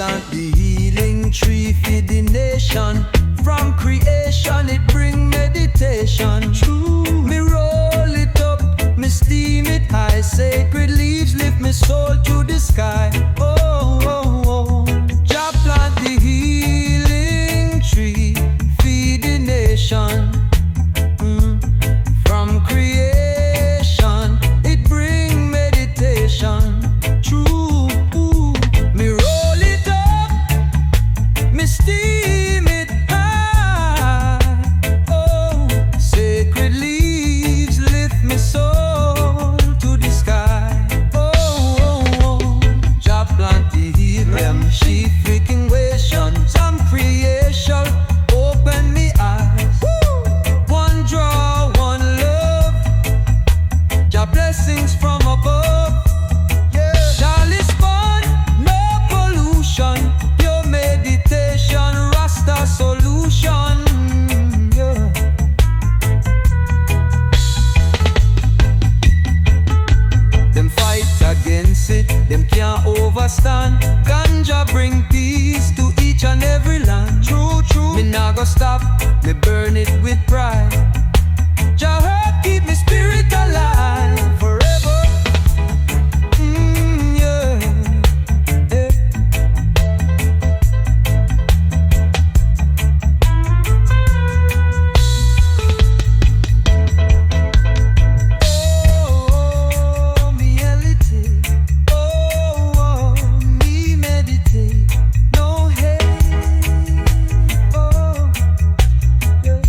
plant the healing tree for the nation. From creation it bring meditation. True. Me roll it up, me steam it high. Sacred leaves lift me soul to the sky. Oh, oh, oh. Jah plant the healing tree for the nation. From creation it bring meditation. True. Me roll it up, me steam it high. Oh, sacred leaves lift me soul to the sky. Oh, oh, oh. Jah plant the healing sheep freaking wation. Some creation open me eyes. One draw, one love. Jah blessings from above. Chalice born, no pollution. Pure meditation, Rasta solution. Yeah. Them fight against it, them can't overstand. Ganja bring peace to each and every land. True, true. Me nah go stop, me burn it with pride. Jah help keep me spirit alive forever. Yeah. Yeah. Oh, me meditate. Oh, me meditate. No hate. Oh, yeah.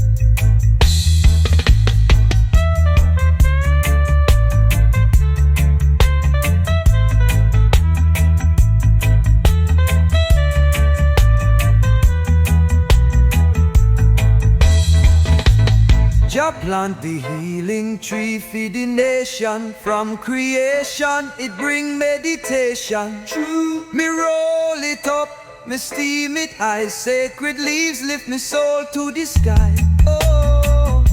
Jah plant the healing tree for the nation. From creation it bring meditation. True. Me roll it up, me steam it high. Sacred leaves lift me soul to the sky. Oh,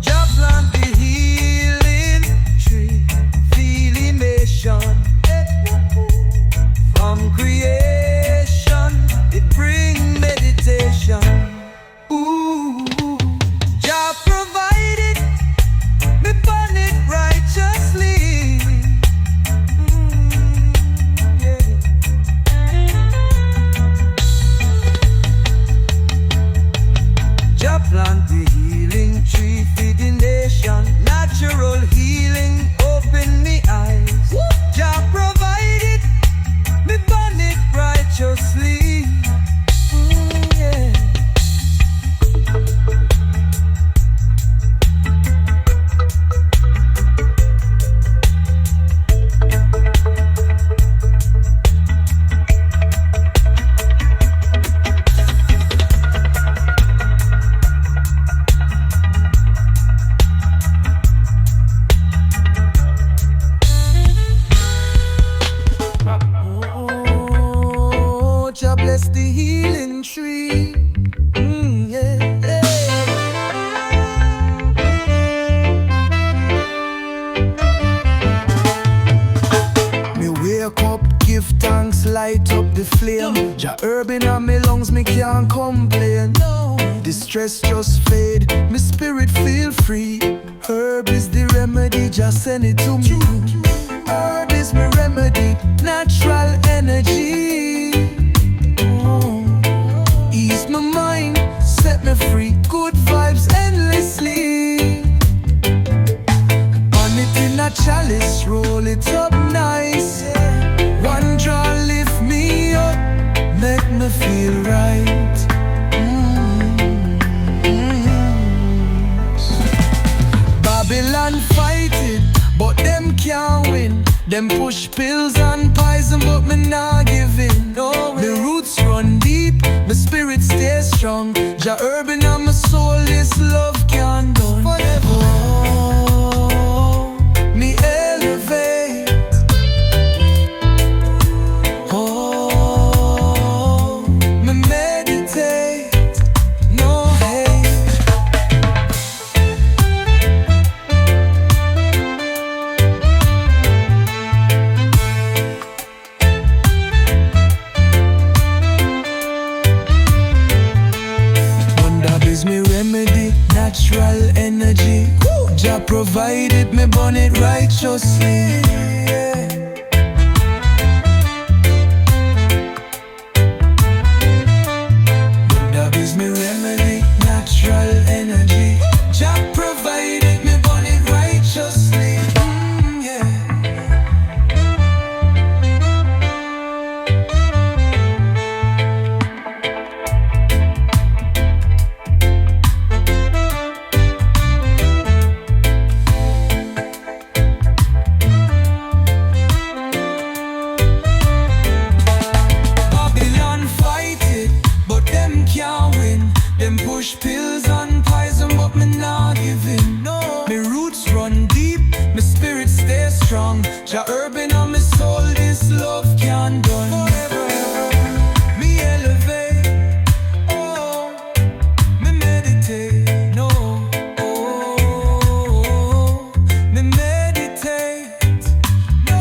Jah plant the healing tree for the nation. From creation it bring meditation. Ooh. Jah provided, me burn it righteously. Yeah. Jah plant the healing tree for the nation. Natural healing open me eyes. Jah provided, me burn it righteously. Yeah. Oh, Jah bless the healing tree. Yeah, yeah. Me wake up, give thanks, light up the flame. Jah herb in me lungs, me can't complain. No, the stress just fade, me spirit feel free. Herb is the remedy, just send it to me. Herb is my remedy, natural energy. Oh, ease my mind, set me free. Good vibes endlessly. Burn it in a chalice, roll it up nice. One draw lift me up, make me feel right. Babylon fight it, but them can't win. Them push pills and poison, but me nah give in. No way. The roots run deep, my spirit stays strong. Jah urban and my soul, this love can't done forever. Oh, me elevate. Oh, me meditate. No hate. provided, me burn it righteously. Dub is me remedy, natural energy. Jah provided, me burn it righteously. Them push pills and poison, but me not giving. No, me roots run deep, me spirit stay strong. Jah urban on me soul, this love can't done. Forever, me elevate. Oh, me meditate. No, oh, me meditate. No,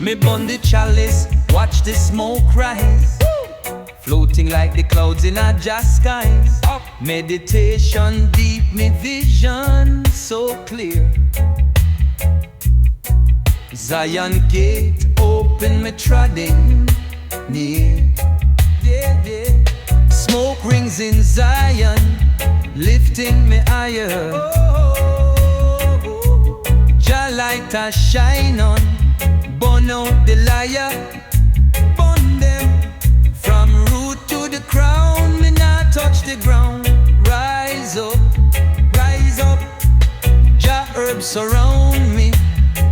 me burn the chalice, watch the smoke rise, floating like the clouds in a jazz skies. Meditation deep, me vision so clear. Zion gate open, me treading near. Smoke rings in Zion, lifting me higher. Jah light a shine on, burn out the liar, burn them from root to the crown. Me not touch the ground. Rise up, Jah herbs surround me.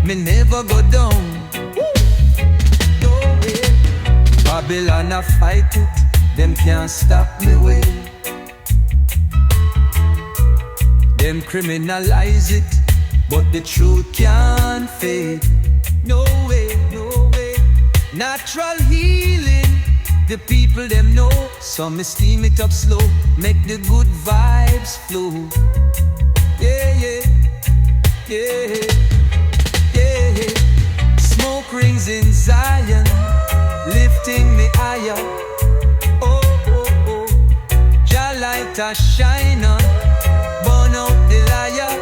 Me never go down. Babylon a fight it, them can't stop me way. Them criminalize it, but the truth can't fade. No way, no way. Natural healing, the people them know. So me steam it up slow, make the good vibes flow. Yeah, yeah, yeah, yeah. Smoke rings in Zion, lifting me higher. Oh, oh, oh. Jah light a shine on, burn out the liar.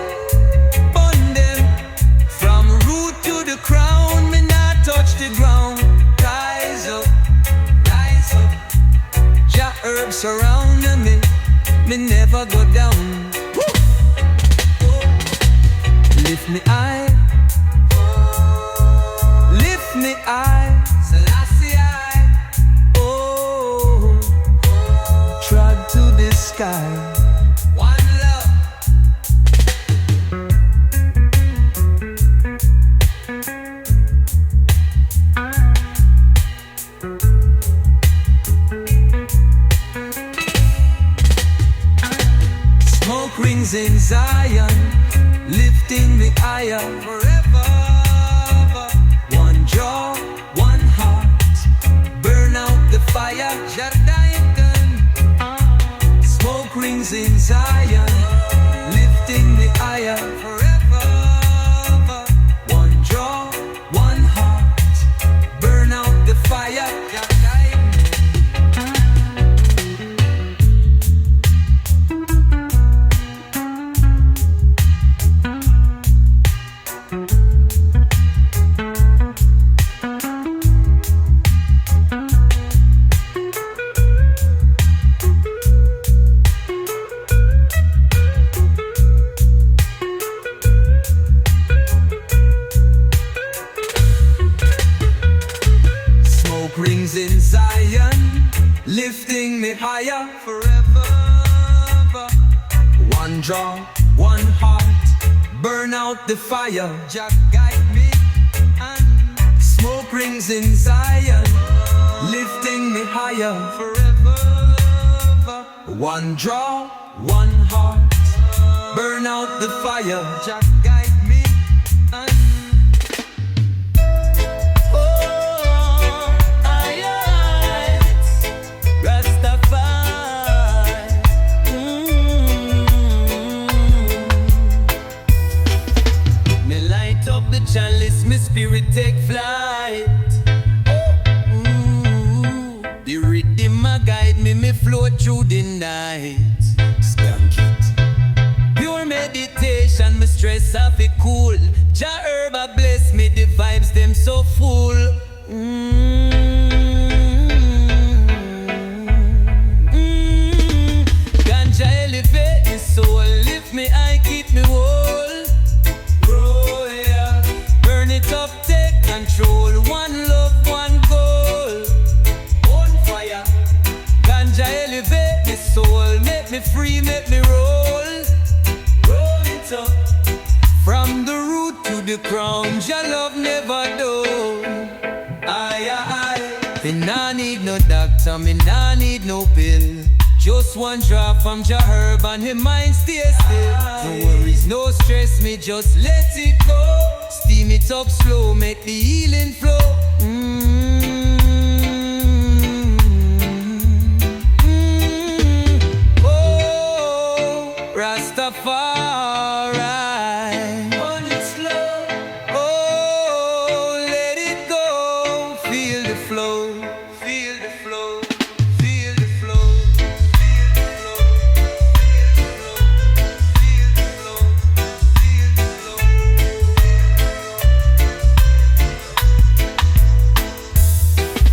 The crown, me not touch the ground. Rise up, Jah herbs surround me, me never go down. Lift me high, lift me high, Selassie I. Oh, trod to the sky. Rings in Zion, lifting me higher. Forever, one jaw, one heart, burn out the fire. Smoke rings in Zion, lifting me higher. Forever, one jaw, one heart, burn out the fire. Rings in Zion, lifting me higher. Forever, one draw, one heart, burn out the fire. Jah guide me, and smoke rings in Zion, lifting me higher. Forever, one draw, one heart, burn out the fire. Jah guide me, and spirit take flight. Ooh, the rhythm a guide me, me float through the night. Skank it. Pure meditation, me stress off it cool. Jah herb a bless me, the vibes them so full. Ganja elevate me soul, lift me high, keep me whole. Grow, yeah. Burn it up, take control. One love, one goal. On fire. Ganja elevate me soul, make me free, make me roll. Roll it up. From the root to the crown, Jah love never done. Me nah need no doctor, me nah need no pill. Just one drop from Jah herb and him mind stay still. No worries, no stress, me just let it go. Steam it up slow, make the healing flow. Oh, Rastafari. On it slow. Oh, let it go. Feel the flow. Feel the flow. Feel the flow. Feel the flow. Feel the flow. Feel the flow.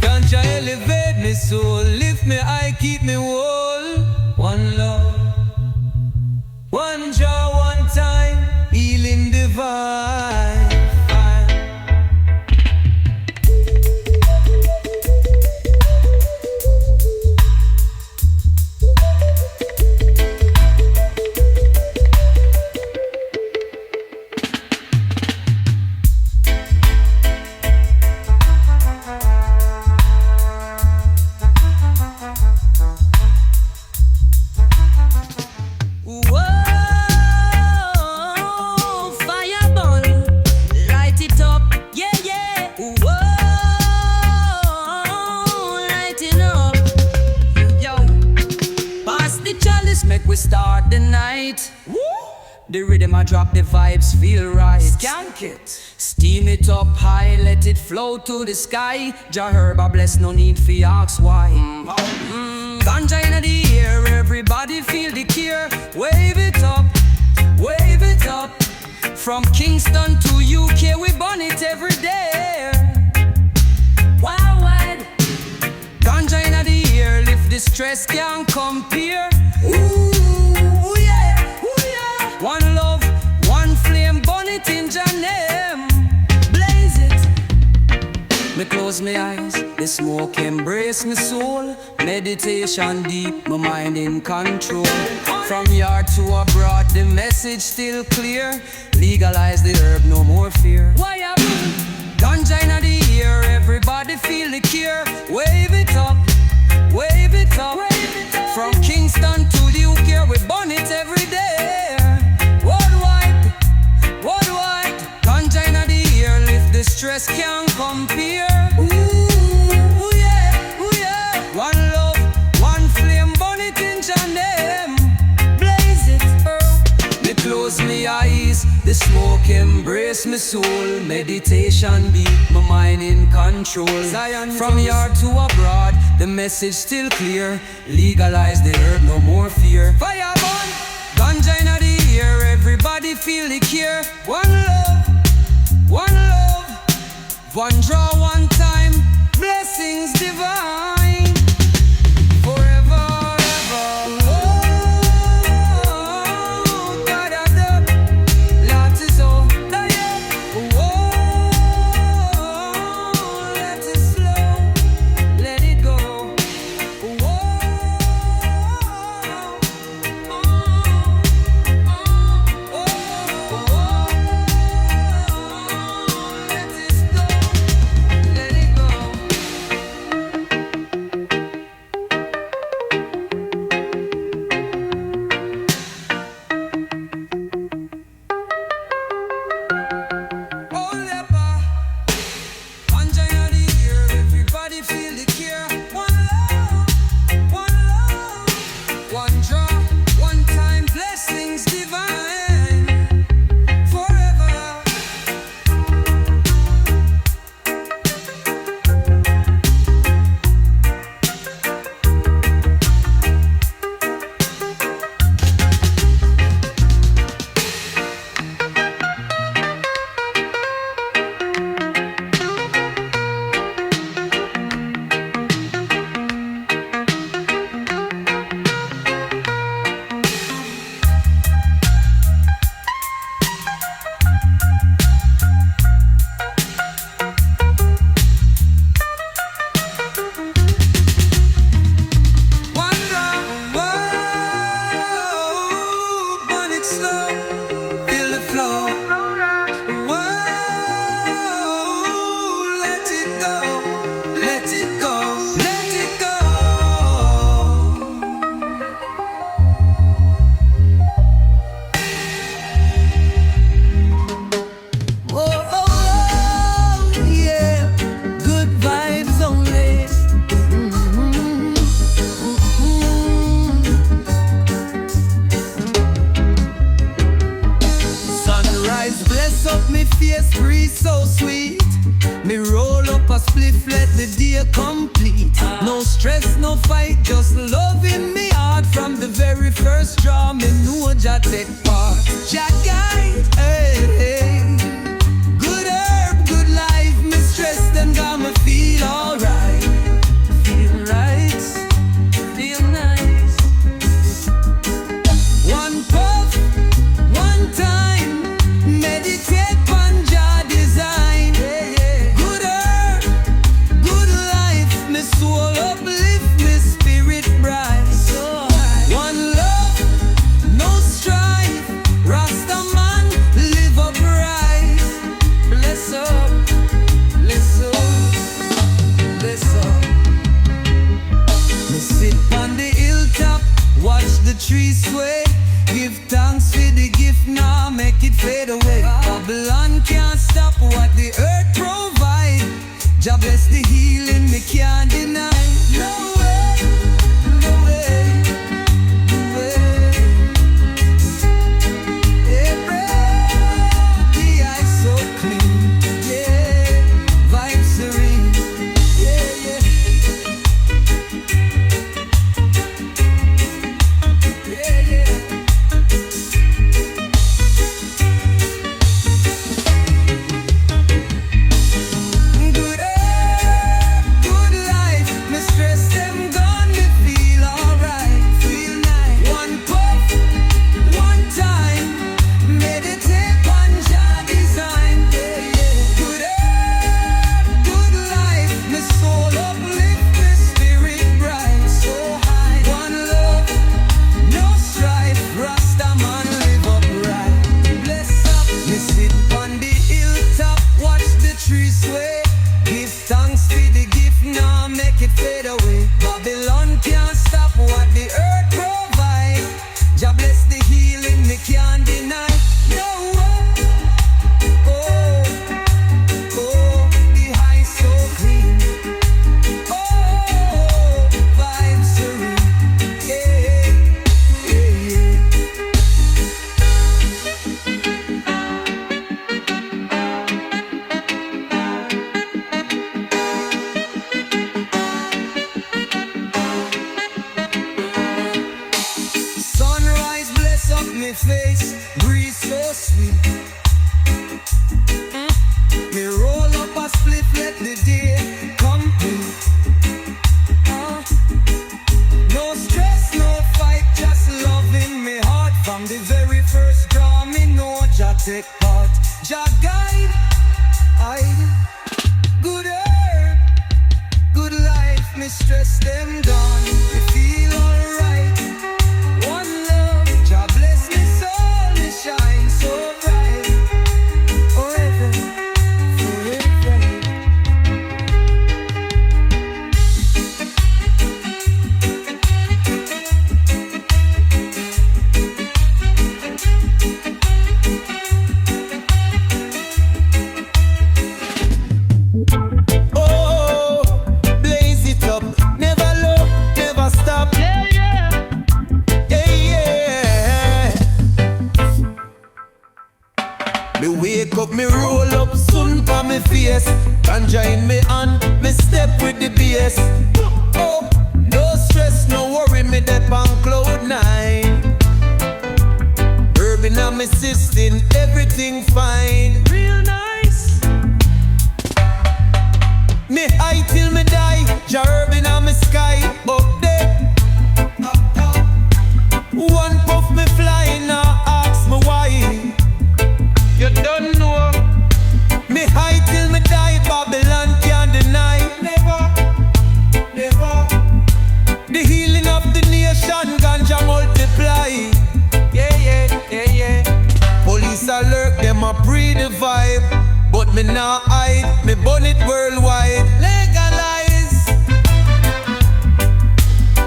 Ganja elevate me soul, lift me high, keep me whole. One love, one jaw, one time, healing divine. Start the night. Woo! The rhythm I drop, the vibes feel right. Skank it. Steam it up high, let it flow to the sky. Jah herb a bless, no need for ask why. Ganja in the air, everybody feel the cure. Wave it up, wave it up. From Kingston to UK, we burn it every day. Wow, wide. Ganja in the air, lift the stress, can't compare. Ooh. One love, one flame, burn it in Jah name. Blaze it. Me close my eyes, the smoke embrace my soul. Meditation deep, my mind in control. From yard to abroad, the message still clear. Legalize the herb, no more fear. Why up? Ganja in the air, everybody feel the cure. Wave it up, wave it up. From Kingston to the UK, we burn it every day. Worldwide, ganja in the air, lift the stress, can't compare. Ooh, yeah, ooh, yeah. One love, one flame, burn it in Jah name. Blaze it. Me close me eyes, the smoke embrace my soul. Meditation beat, my mind in control. From yard to abroad, the message still clear. Legalize the herb, no more fear. Fire burn, ganja in the air, everybody feel the cure. One love, one draw, one time, blessings divine. Forever, ever. Oh, da-da-da, life is all. Oh, let it slow, let it go. fight, just loving me heart from the very first draw. Me know Jah take part. Jah guide, hey, hey. Good herb, good life. Me stress them got me feel alright. Feel right, feel nice. One puff, one time. Meditate on Jah design. Good herb, good life. Me soul uplift, me spirit bright. One love, no strife. Rasta man, live upright. Bless up, bless up, bless up. Me sit on the hilltop, watch the trees sway. Give thanks for the gift, now make it fade away. Babylon can't stop what the earth provide. Jah bless the healing, me can't deny. No way, no way, no way. The eyes so clean, yeah. Vibes serene, yeah, yeah. Yeah, yeah. Good air, good life. Me stress them gone, me feel alright, feel nice. One puff, one time. Meditate on Jah design. Yeah, yeah. Good air, good life. Me soul uplift, me spirit bright, so high. One love, no strife. Rasta man live upright. Bless up. Me sit on the hilltop, watch the trees sway. Give thanks for the gift, now make it fade away. Babylon can't stop what the earth provide. Jah bless the healing, me can't deny. No way. Oh, oh, the high so clean. Oh, vibes serene. Yeah, yeah, yeah. Sunrise bless up me face, breeze so sweet. Me roll up a spliff, let the day complete. No stress, no fight, just loving me heart. From the very first draw, me know Jah take part. Jah guide, I good herb, good life. Me stress them gone, me feel alright. One love, Jah bless me soul, me shine so bright. Forever, forever. Oh, blaze it up, never look, never stop. Yeah, yeah, yeah. Me wake up, me roll up, sun pa me face. Ganja in me hand, me step with the bass. Oh, no stress, no worry, me dep on cloud nine. Herb in me system, everything fine. Real nice. Me high till me die, Jah herb in me sky. Up there, one puff me fly, now ask me why. You don't know. Me high till me die, Babylon can't deny. Never, never. The healing of the nation, Ganja multiply. Yeah, yeah, yeah, yeah. Police alert, them a pre the vibe. But me now hide, me burn it worldwide. Legalize.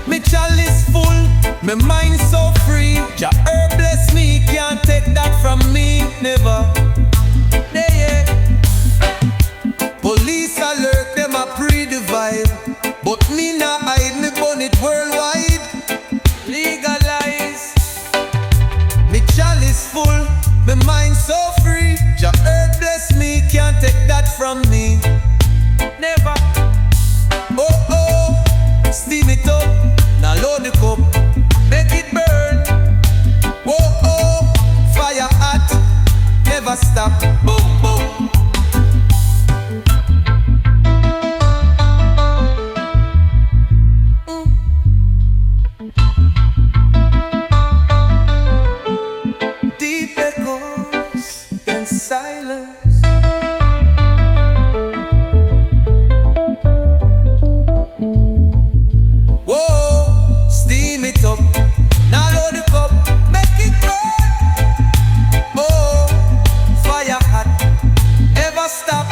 Me chalice full, me mind so free. Jah herb bless me, can't take that from me. Never. Yeah, yeah. Police alert, them a pre the vibe. But me now hide, me burn it worldwide. Legalize. Me chalice full, me mind so free. Jah herb bless me, can't take that from me. Never. Oh, oh, steam it up. never stop. Boom, boom. Deep echoes and silence. Whoa, steam it up. Now load the cup, make it burn. Oh, fire hot, ever stop.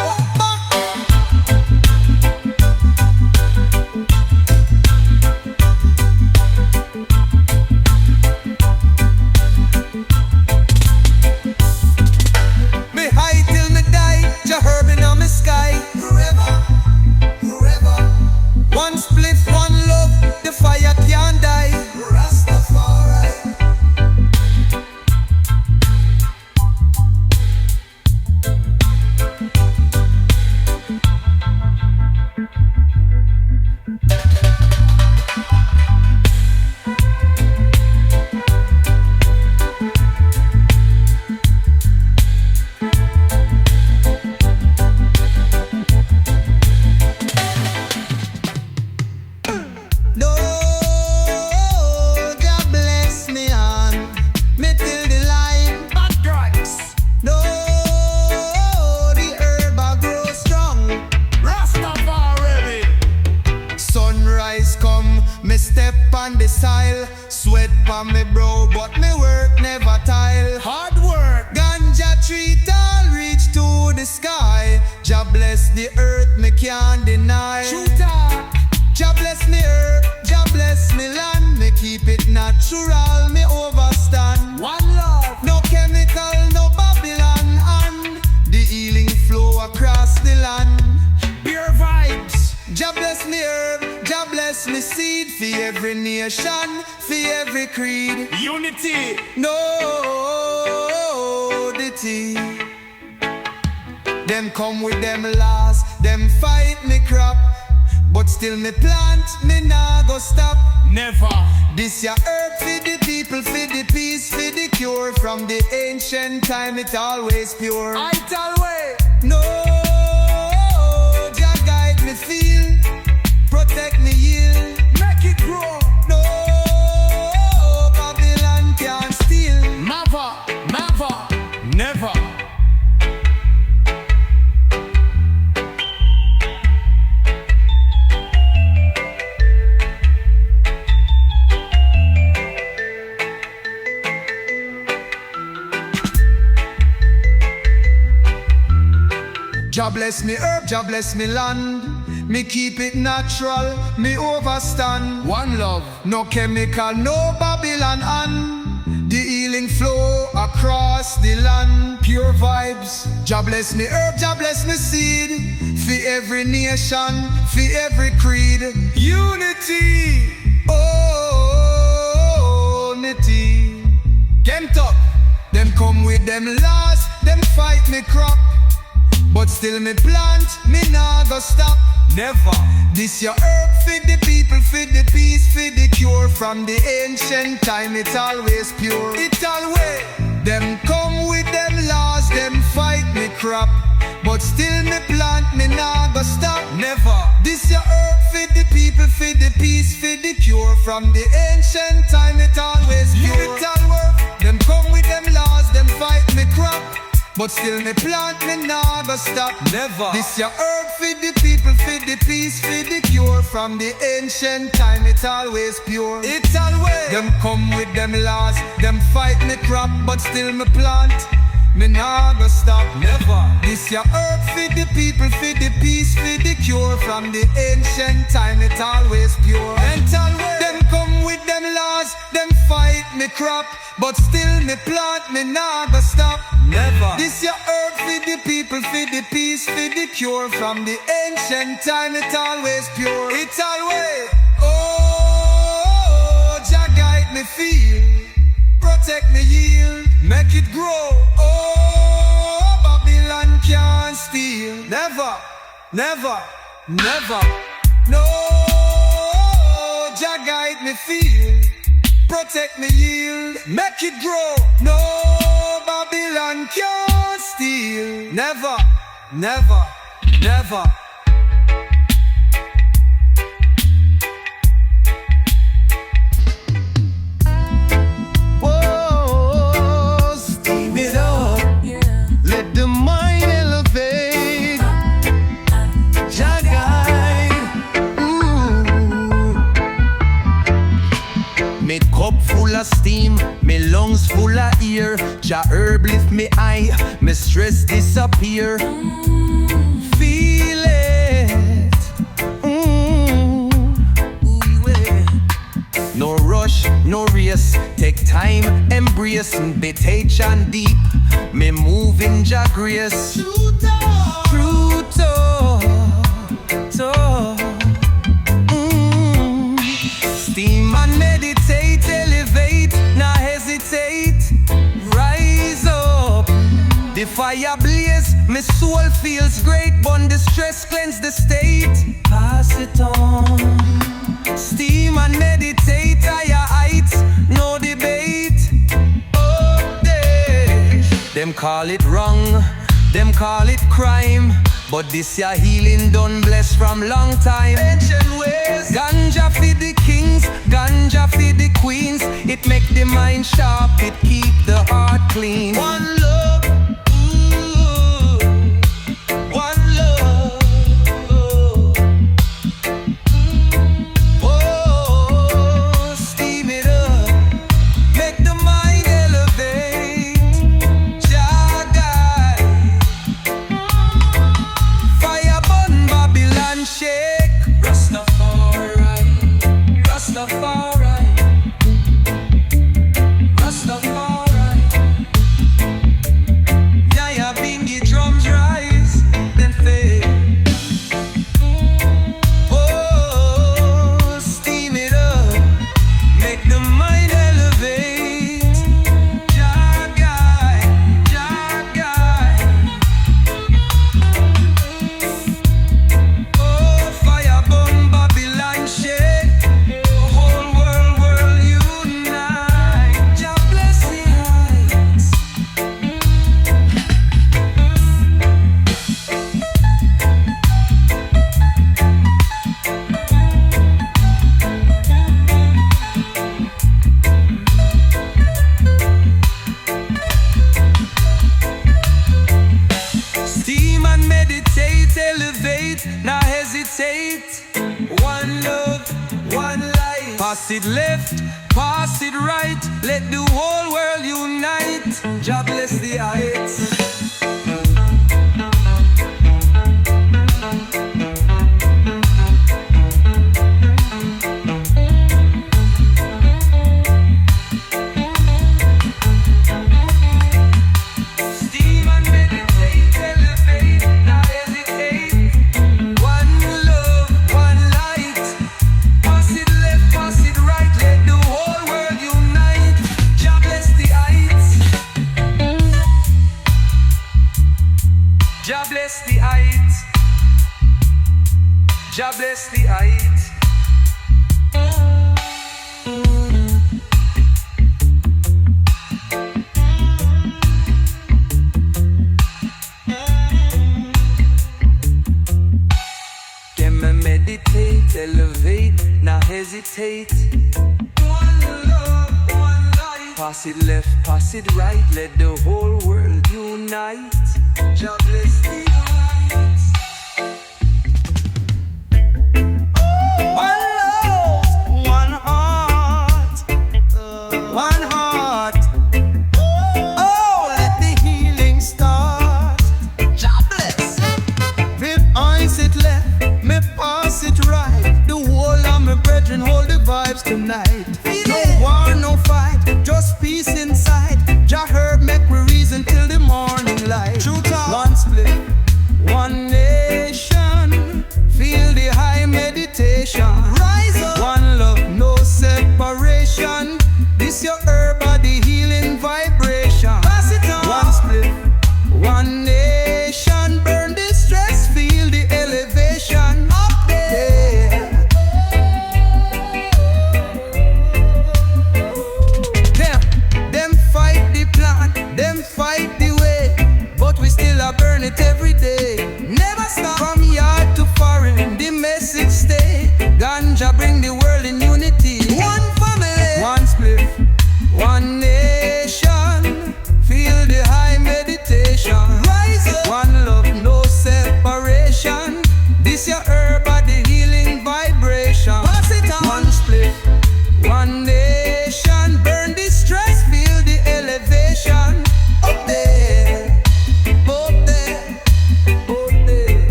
Me high till me die, Jah herbing on me sky. Forever, forever. One split, one love, the fire can't die. Rastafari. No, God bless me on me till the line. Bad drugs. No, the herb a grow strong. Rastafari. Sunrise come, me step on the soil. Sweat on me brow, but me work never tile. Hard work. Ganja tree tall reach to the sky. Jah bless the earth, me can't deny. Jah bless me earth, Jah bless me land. Me keep it natural, me overstand. One love, no chemical, no Babylon. And the healing flow across the land. Pure vibes. Jah bless me earth, Jah bless me seed. For every nation, for every creed. Unity. No, the tea. Them come with them laws, them fight me crop. But still me plant, me nah go stop. Never. This ya earth for the people, for the peace, for the cure. From the ancient time it always pure. It always. No, Jah guide me feel, protect me yield, make it grow. No, Babylon can't steal. Never, never, never. Jah bless me herb, Jah bless me land. Me keep it natural, me overstand. One love, no chemical, no Babylon. And the healing flow across the land. Pure vibes. Jah bless me herb, Jah bless me seed. For every nation, for every creed. Unity. Oh, unity. Kent up. Them come with them laws, them fight me crop. But still me plant, me nah go stop. Never. This your herb for the people, for the peace, for the cure. From the ancient time it always pure. It always. Them come with them laws, them fight me crop. But still me plant, me nah go stop. Never. This your herb for the people, for the peace, for the cure. From the ancient time it always pure. It always. Them come with them laws, them fight me crop. But still me plant, me nah go stop. Never. This your herb for the people, for the peace, for the cure. From the ancient time it always pure. It always. Them come with them laws, them fight me crop. But still me plant, me nah go stop. Never. This your herb for the people, for the peace, for the cure. From the ancient time it always pure. And always. Them come with them laws, them fight me crop. But still me plant, me nah go stop. Never. This your herb for the people, for the peace, for the cure. From the ancient time it always pure. It always. Oh, Jah guide me feel, protect me yield, make it grow. Oh, Babylon can't steal. Never, never, never. No, Jah guide me feel, protect me yield, make it grow. No, Babylon can't steal. steal. Never, never, never. Whoa, steam it up. Let the mind elevate. Jah guide. Me cup full of steam, me lungs full of air. Jah herb lift me eye, me stress disappear. Feel it. No rush, no race. Take time, embrace. Betage and deep. Me move in Jah grace. True talk. Steam and meditate, elevate, not hesitate. Rise up, the fire blaze. My soul feels great, burn the stress, cleanse the state. Pass it on. Steam and meditate, higher heights, no debate. Update. Them call it wrong, them call it crime, but this ya healing done blessed from long time. Ancient ways. Ganja for the kings, ganja for the queens. It make the mind sharp, it keep the heart clean. One love, one love. Oh, steam it up, make the mind elevate. Jah guide. Fire burn, Babylon shake. Rastafari, Rastafari, Rastafari. Yaya bingy drums rise, then fade. Oh, steam it up, make the mind elevate. Jah guide, Jah guide. Oh, fire burn, Babylon shake. Whole world unite. Jah bless the heights. Steam and meditate, elevate, not hesitate. One love, one life. Pass it left, pass it right. Let the whole world unite. Jah bless the heights. Steam and meditate, elevate, not hesitate. One love, one light. Pass it left, pass it right. Let the whole world unite. Jah bless the heights. Jah bless the heights. Jah bless the heights. Them a meditate, elevate, not hesitate. One love, one life. Pass it left, pass it right. Let the whole world unite. Jah bless the heights. One love, one heart, one heart. Oh, let the healing start. Jah bless. Me eyes it left, me pass it right. The whole of my brethren hold the vibes tonight. No war, no fight, just peace inside. Jah herb make we reason till the morning light. True talk. One split, one nation. Feel the high meditation. Rise up. One love, no separation. This your herb of the healing vibration. Pass it on. One split, one nation. Burn the stress, feel the elevation. Up there. Them fight the plan, them fight the way, but we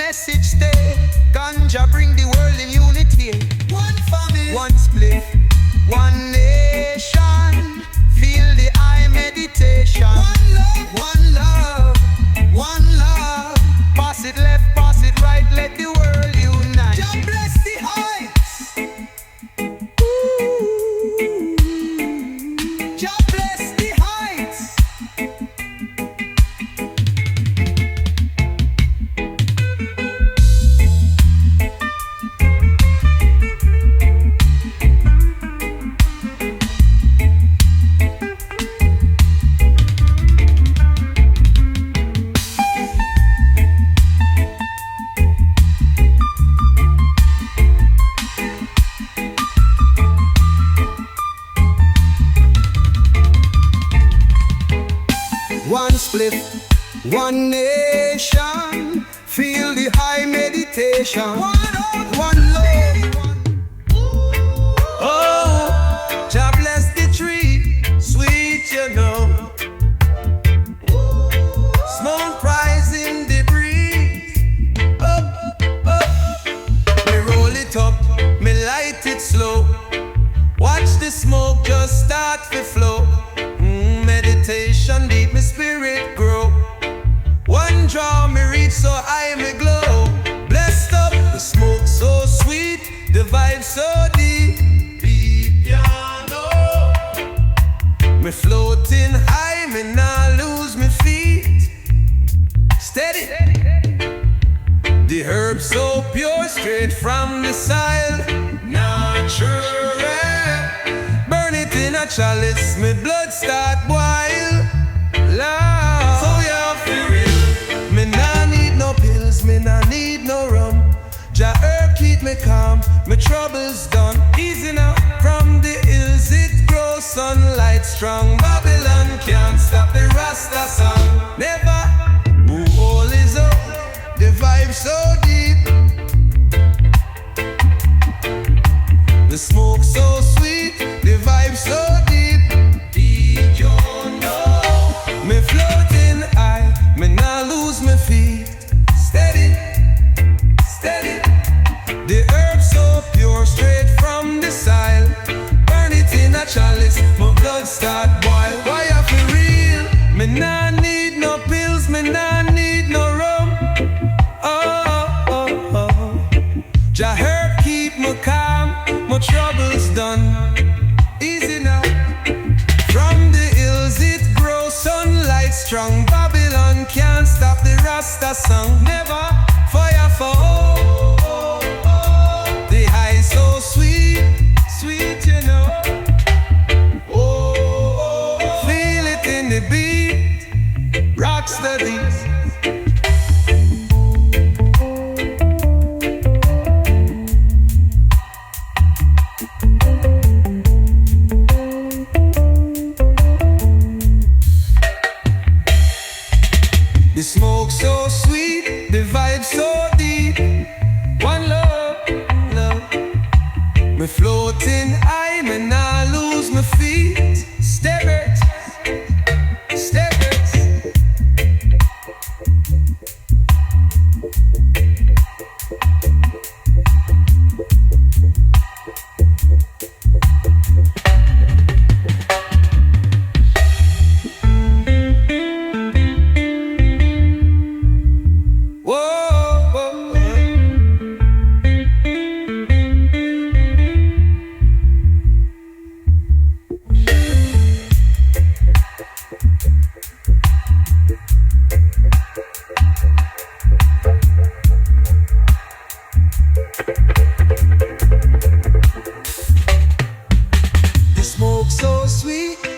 message stay. Ganja bring the world in unity. One family, one split, one nation. Feel the eye meditation. One love, one love. Pass it left, pass it right, let the world unite. God bless the heights. God bless the heights. One split, one nation. Feel the high meditation. One love. Oh, Jah bless the tree, sweet you know. Smoke rising the breeze. Up, up. Me roll it up, me light it slow. Watch the smoke just start to flow. Meditation deep, my spirit grow. One draw me reach so I may glow. Blessed up, the smoke so sweet, the vibe so deep. Deep piano. Me floating high, me nah lose me feet. Steady. The herb so pure, straight from the soil. Natural. Burn it in a chalice, me blood start boil. Love, so you feel real. Me nah need no pills, me nah need no rum. Jah herb keep me calm, me troubles done. Easy now, from the hills it grows, sunlight strong. Babylon can't stop the Rasta song. Never, who all is up, the vibe so deep. The smoke so sweet, the vibe so deep. Deep, you know. Me floating high, me nah lose my feet. Steady, steady. The herb so pure, straight from the soil. Burn it in a chalice, my blood start boil. Why I feel real? Me nah need no pills, me nah need no rum. Oh, oh, oh. Jah herb keep me calm, my troubles done. Easy now. From the hills it grows, sunlight strong. Babylon can't stop the Rasta song. Never fire fall. The high so sweet, sweet you know. Feel it in the beat, rock steady. The smoke so sweet, the vibe so deep. One love, love. Me floating high, me nah lose my feet. Step it, step it.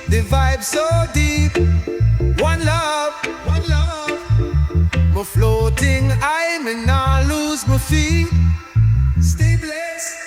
The vibe so deep. One love, one love. Me floating high, me nah lose my feet. Stay blessed.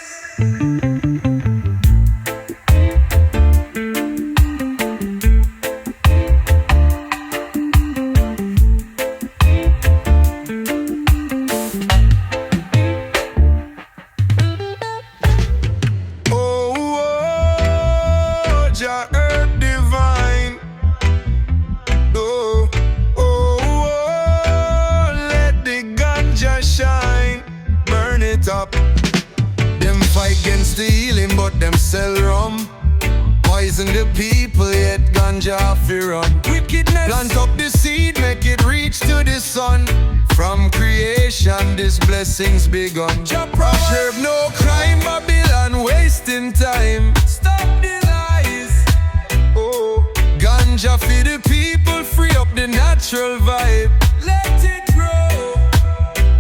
Shine. Poison the people, yet ganja fi run. Wickedness. Plant up the seed, make it reach to the sun. From creation, this blessings begun. Serve no crime, Babylon wasting time. Stop the lies. Oh, ganja for the people, free up the natural vibe. Let it grow.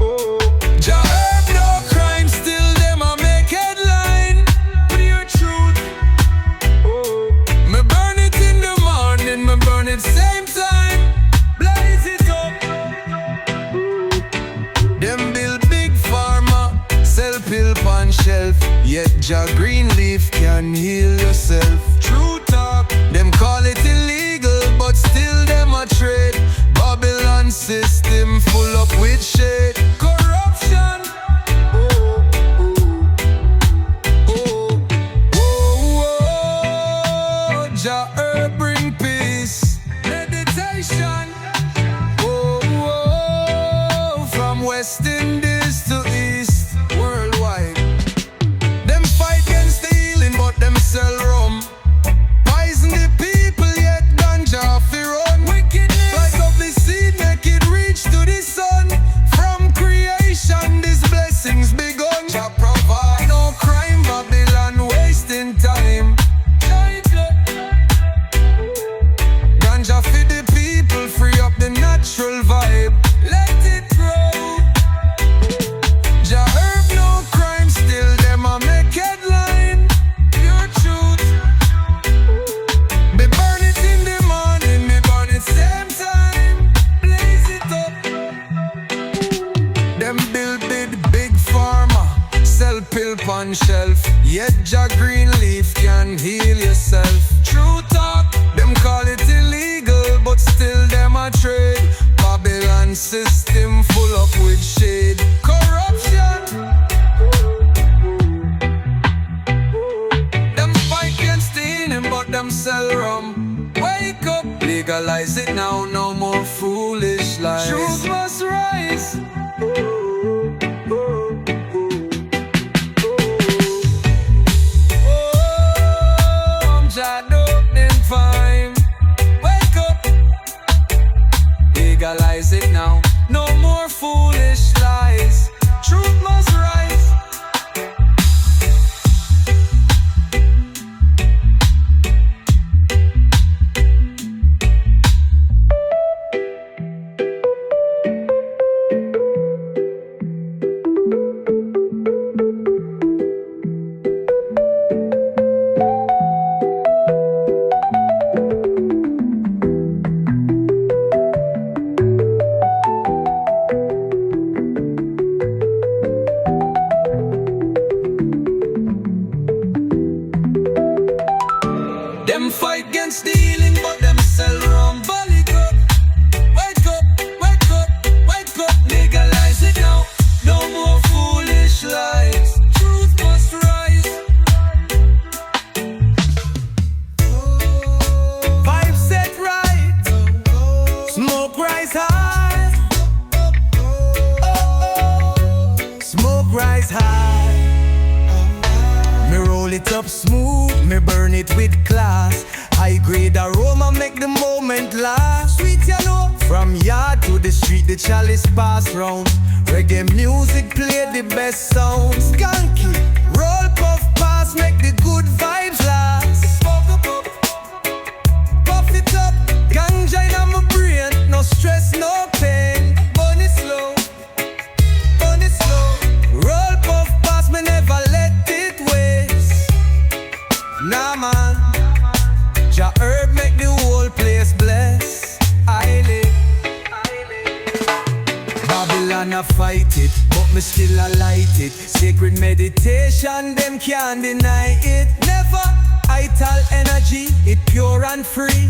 Oh, Jah herb no crime, still them a make headline. Pure truth. Oh, me burn it in the morning, me burn it same time. Blaze it up. Them build big pharma, sell pill on shelf. Yet Jah green leaf can heal yourself. True talk. Them call it illegal, but still them a trade. Babylon system full up with shade. Corruption. Oh, oh, oh, oh, Jah herb bring peace. Meditation. Oh, oh, from West Indies to East, worldwide. Them fight against the healing, but them sell rum. Poison the people, yet ganja fi run. Wickedness. Plant up the seed, make it reach to the sun. From creation, these blessings begun. Jah provide no crime, Babylon wasting time. Ganja for the people, free up the natural vibe. Let it grow. Jah herb no crime, still them a make headline. Pure truth. Me burn it in the morning, me burn it same time. Blaze it up. Them build big pharma, sell pill on shelf. Yet Jah green leaf can heal yourself. True talk. Them call it illegal, but still them a trade. Babylon system full up with shade. Corruption. Them fight against stealing, but them sell rum. Wake up. Legalize it now, no more foolish lies. Truth must rise. Oh, Jah opening fine. Wake up. Legalize it now, no more foolish lies. Truth must rise. Them fight against stealing, but them sell rum. Wake up. Wake up. Wake up. Wake up. Legalize it now, no more foolish lies. Truth must rise. Vibes set right, smoke rise high. Smoke rise high. Me roll it up smooth, me burn it with class. High grade aroma make the moment last. Sweet yellow, from yard to the street the chalice pass round. Reggae music play the best sound. Skanky, roll puff pass make the good vibes last. Puff up, up. Puff it up, ganja in my brain. No stress, no pain. Burn it slow, burn it slow. Roll puff pass, me never let it waste. Nah man, Jah herb make the whole place bless. I live. Babylon a fight it, but me still a light it. Sacred meditation, them can't deny it. Never vital energy, it pure and free.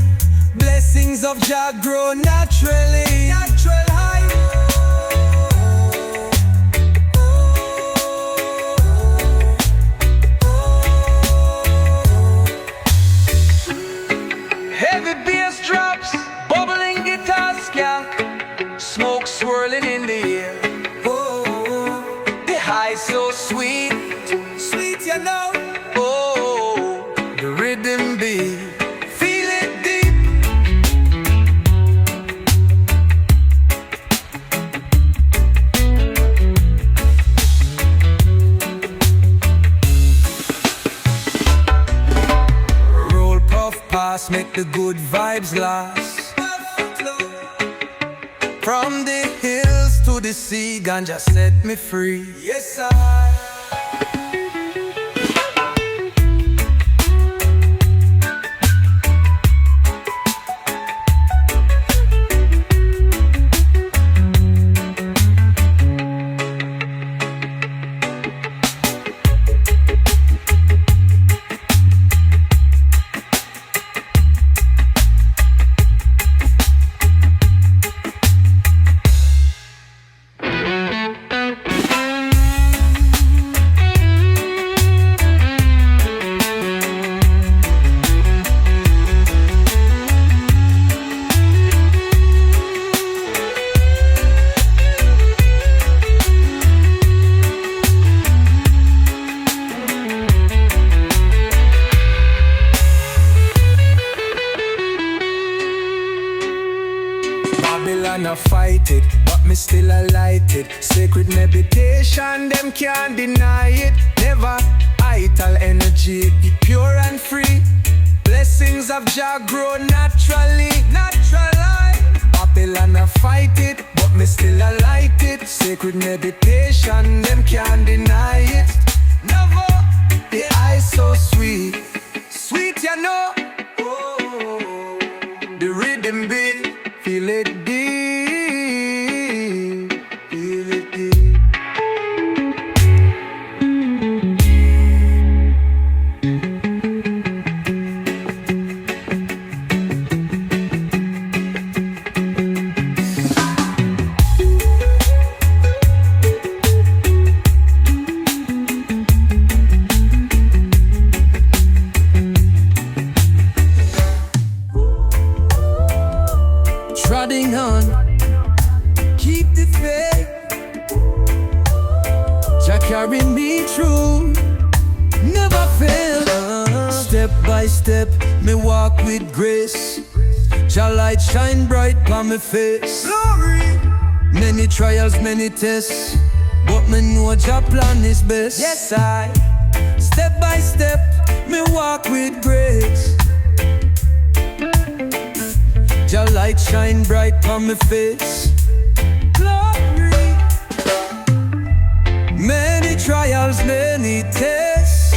Blessings of Jah grow naturally. Natural high. Heavy bass drops, bubbling guitar skank, smoke swirling in the air. Oh, The high so sweet, sweet you know. oh, The rhythm beat fast, make the good vibes last. From the hills to the sea, Ganja set me free. Yes, I. Babylon a fight it, but me still a light it. Sacred meditation, them can't deny it. Never idle energy, it pure and free. Blessings of Jah grow naturally, naturally. Babylon a fight it, but me still a light it. Sacred meditation, them can't deny it. Never, the eyes so sweet, sweet you know. Oh, the rhythm beat, feel it deep, feel it deep. Trotting on, keep the faith. Jah carry me through, never fail. Step by step, me walk with grace. Jah light shine bright on my face. Glory. Many trials, many tests, but me know Jah plan is best. Yes, I. Step by step, me walk with grace. Jah light shine bright on my face. Glory. Many trials, many tests,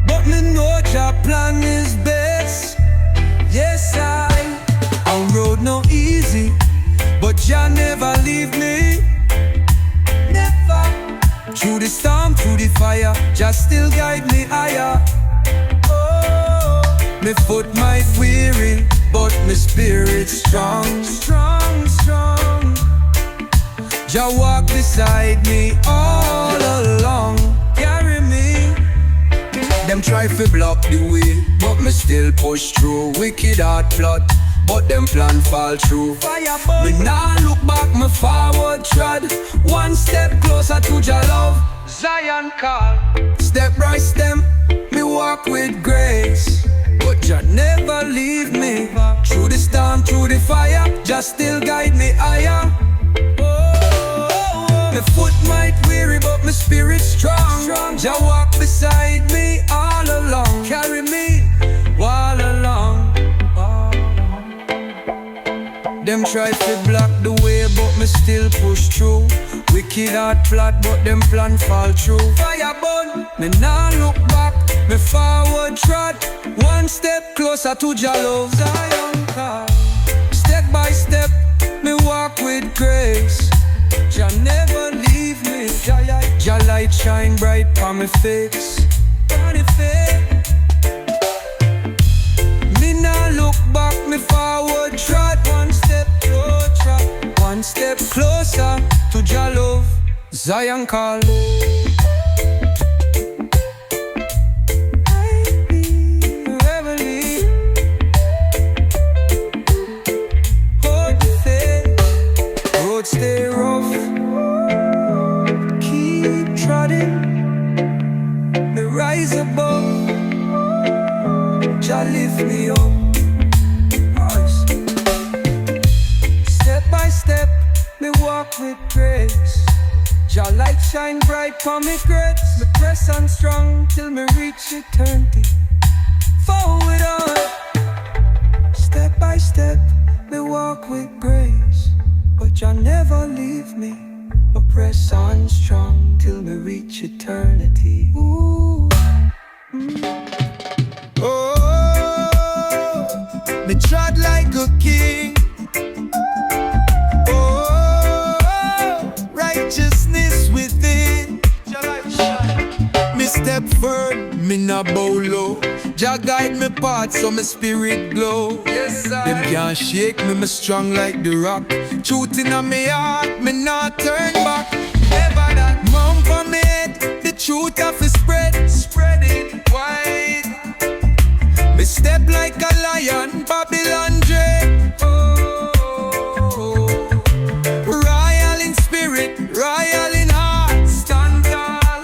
but me know Jah plan is best. Yes, our road no easy, but Jah never leave me. Never. Through the storm, through the fire, Jah still guide me higher. Me foot might weary, but me spirit strong, strong, strong. Jah walk beside me all along, carry me. Them try to block the way, but me still push through. Wicked heart plot, but them plan fall through. Me nah look back, me forward trod. One step closer to Jah love, Zion call. Step by step, me walk with grace. But Jah never leave me. Through the storm, through the fire, Jah still guide me higher. Oh, my foot might weary, but my spirit strong. Jah walk beside me all along, carry me all along. Them try to block the way, but me still push through. Wicked heart plot, but them plan fall through. Fire burn, me nah look back, me forward trot. One step closer to Jah love, Zion call. Step by step, me walk with grace. Jah never leave me. Jah light shine bright on my face. Me nah look back, me forward trot. One step closer, one step closer to Jah love, Zion call. Stay rough, keep trotting, me rise above, Jah lift me up. Step by step, me walk with grace. Jah light shine bright on me grace. Me press on strong till me reach eternity. forward on. Step by step, me walk with grace, but Jah never leave me. I press on strong till me reach eternity. Ooh. Oh, me trod like a king. Oh, righteousness within. Me step firm, me not bow low. Jah guide me path so my spirit glow. Yes, I. Them can't shake me, me strong like the rock. Truth in my heart, me not turn back. Never that mount for me head, the truth have to spread. Spread it wide. Me step like a lion, Babylon dread. Oh, royal in spirit, royal in heart. Stand tall.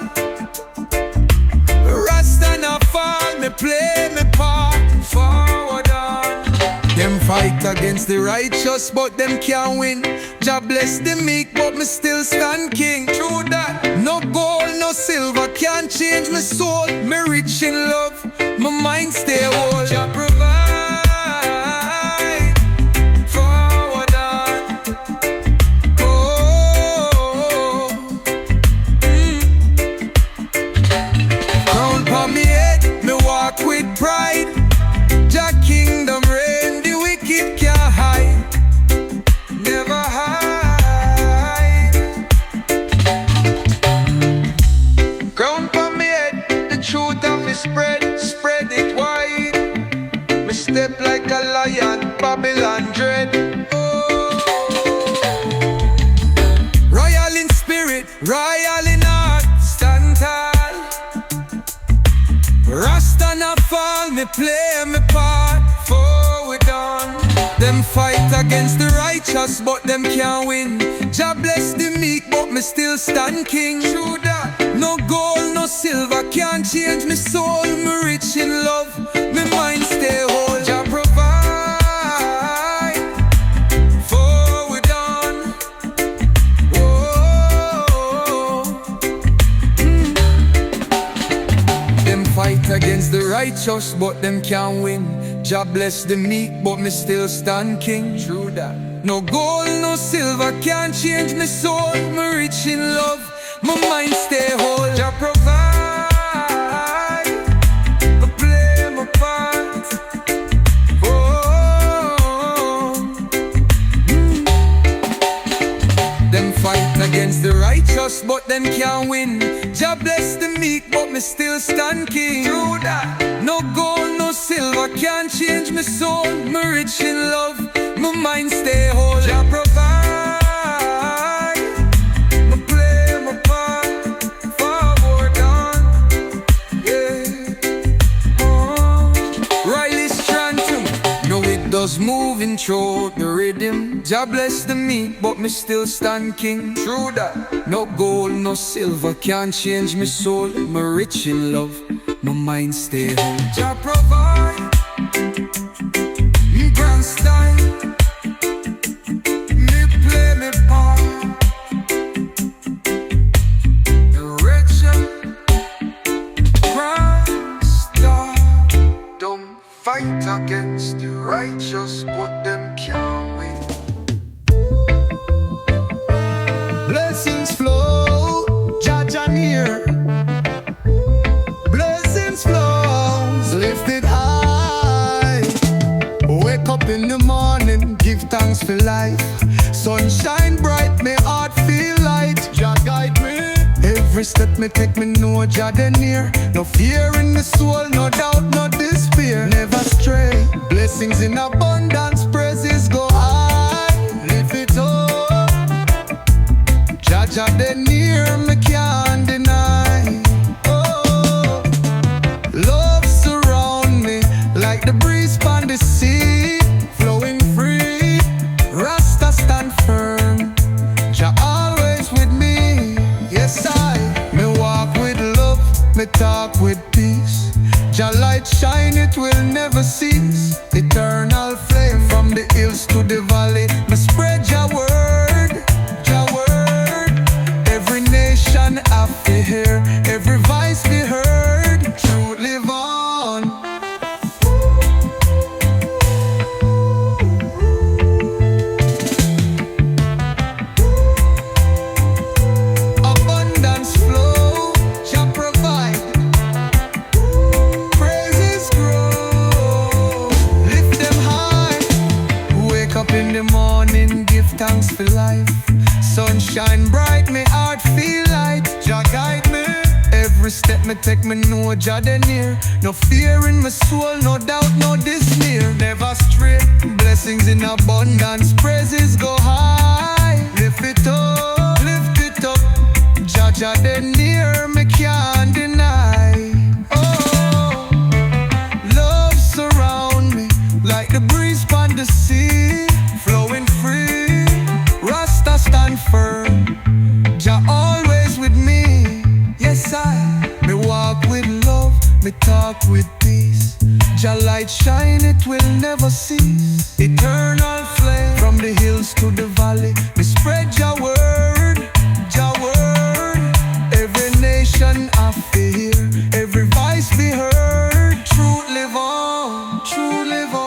Rasta not fall, me play me part. Forward on. Them fight against the righteous, but them can't win. Jah bless the meek, but me still stand king. True that. No gold, no silver can't change my soul. Me rich in love, my mind stay whole. Jah provide. Forward on. Oh, crown pon me head, me walk with pride. Jah kingdom reign, the wicked can't hide. Never hide. Crown pon me head, the truth of it spread. Spread it wide. Me step like a lion, Babylon dread. Oh, royal in spirit, royal in heart. Stand tall. Rasta not fall, me play me part. Forward on. Them fight against the righteous, but them can't win. Jah bless the meek, but me still stand king. True that. No gold, no silver can't change me soul. Me rich in love, me mind stay whole. Jah provide. Forward on. Oh, them fight against the righteous, but them can't win. Jah bless the meek, but me still stand king. True that. No gold, no silver can't change me soul. Me rich in love, my mind stay whole. Jah provide. I play my part. Oh, them fight against the righteous, but them can't win. Jah bless the meek, but me still stand king. True that. No gold, no silver can't change me soul. Me rich in love, my mind stay whole. Jah provide. Me play my part. Forward on. Yeah. Oh. Riley strand too. No, it does moving through the rhythm. Jah bless the meek, but me still stand king. True that. No gold, no silver can't change me soul. Me rich in love, my mind stay home. Jah provide. Me grand style. Me play me part. The wretched grand star. Don't fight against the righteous, but them can't win. Blessings flow, Jah near. Blessings flows, lifted high. Wake up in the morning, give thanks for life. Sunshine bright, my heart feel light. Jah guide me. Every step me take, me know Jah dey near. No fear in the soul, no doubt, no despair. Never stray, blessings in abundance, praises go high. Lift it up. Jah dey near, me can't deny. Oh, love surround me like the breeze on the sea, flowing free. Rasta stand firm, Jah always with me. Yes, me walk with love, me talk with peace. Jah light shine, it will never cease. Eternal flame from the hills to the valley. Me spread Jah word, Jah word. Every nation shine bright, me heart feel light. Jah guide me. Every step me take, me know Jah dey near. No fear in my soul, no doubt, no disneer. Never stray, blessings in abundance, praises go high. Lift it up, lift it up. Jah Jah dey near, me can't deny. Oh, love surround me like the breeze upon the sea, flowing free. Rasta stand firm, Jah always with me. Yes, me walk with love, me talk with peace. Jah light shine, it will never cease. Eternal flame from the hills to the valley. Me spread Jah word, Jah word. Every nation I fear, every voice be heard. Truth live on, truth live on.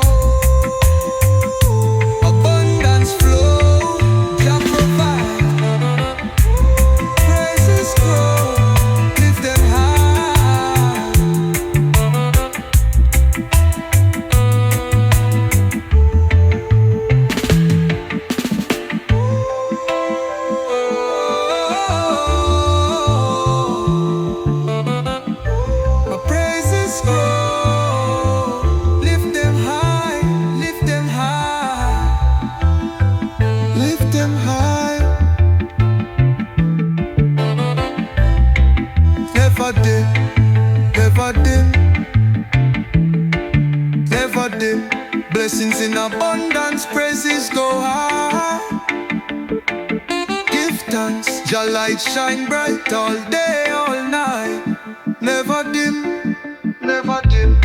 Abundance flow, Jah provide. Praises grow, lift them high. My praises grow, lift them high, lift them high, lift them high. Never dim, never dim, never dim. Blessings in abundance, praises go high. Give thanks, Jah light shine bright all day, all night. Never dim, never dim.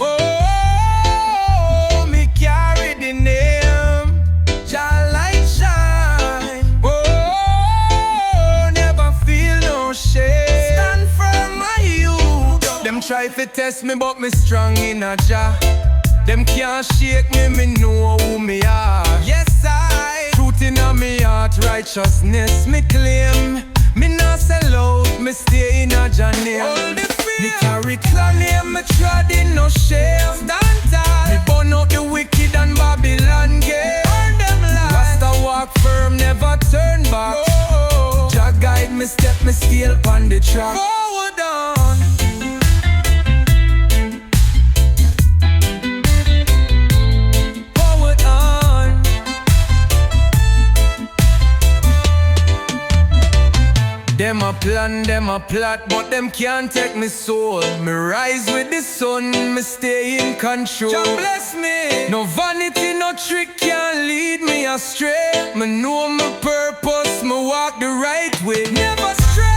Oh, me carry the name, Jah light shine. Oh, never feel no shame. Stand firm, my youth. Them try to test me, but me strong in a Jah. Them can't shake me, me know who me are. Yes, I truth in a me heart, righteousness me claim. Me not sell out, me stay in a Jah name. Me carry clan name, me trod in no shame. Stand tall, me burn out the wicked and Babylon game. Burn them lies. Rasta walk firm, never turn back. Oh, Jah guide me step, me stay upon the track. Forward on. Forward on. Them a plan, them a plot, but them can't take me soul. Me rise with the sun, me stay in control. Jah bless me. No vanity, no trick can lead me astray. Me know my purpose, me walk the right way. Never stray.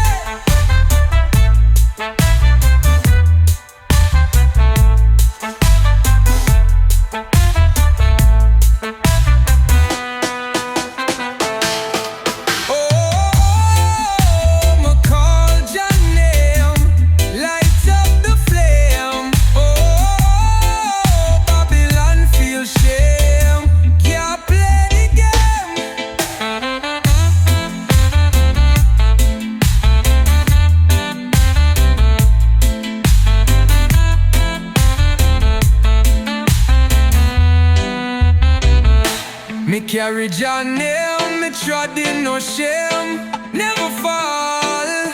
Me carry Jah name, me trod in no shame. Never fall.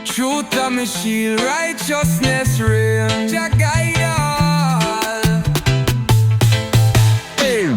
Truth a me shield, righteousness reign. Jah guide all. Hey.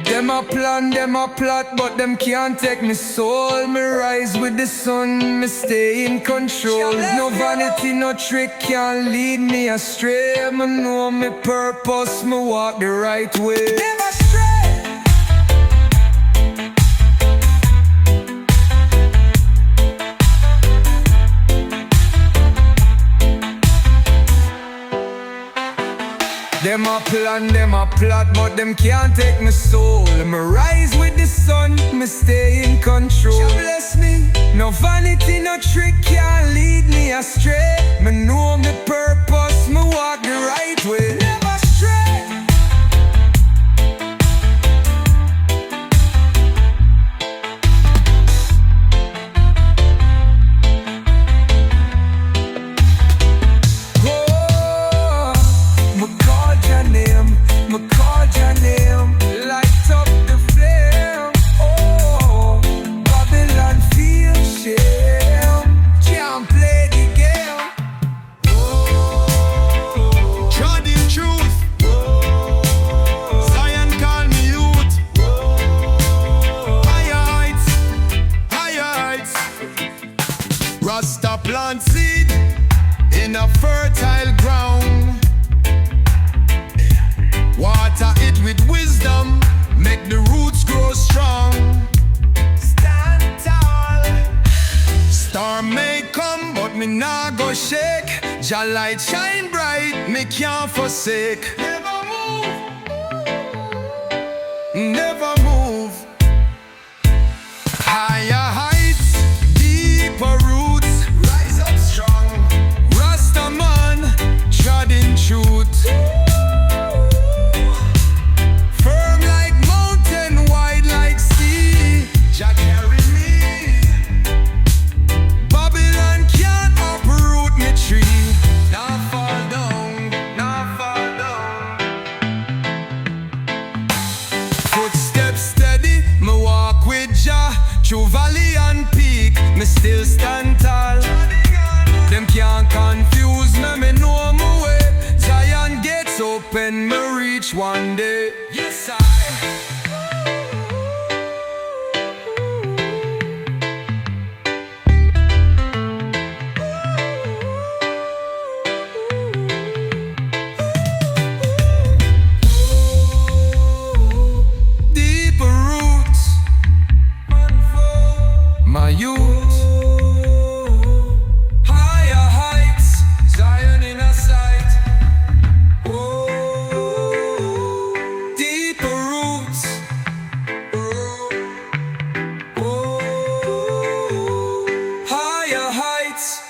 Them a plan, them a plot, but them can't take me soul. Me rise with the sun, me stay in control. No vanity, no trick can lead me astray. Me know me purpose, me walk the right way. Never stray. Them a plan, them a plot, but them can't take my soul. Me rise with the sun, me stay in control. Jah bless me, No vanity, no trick can't lead me astray. Me know me purpose, me walk the right way. Never stray. Oh, me call your name, me call your name. Light up the flame. Oh, Babylon feel shame. Can't play the game. Oh, treading truth. Zion call me youth. Higher heights, higher heights. Rasta plant seed in a fertile ground. Water it with wisdom, make the roots grow strong. Stand tall. Storm may come, but me nah go shake. Jah light shine bright, me can't forsake. Never move, never move. Higher heights, deeper roots, rise up strong. Rasta man, treading truth. Firm like mountain, wide like sea. Jah carry me. Babylon can't uproot me tree. Now fall down, now fall down. Footsteps steady, me walk with Jah. Through valley and peak, me still stand tall. Them can't confuse me, me know my way. Zion gates open, me reach one day. Yes, I. Deeper roots, my youth. Higher heights, Zion in a sight. Oh, deeper roots. Oh, higher heights.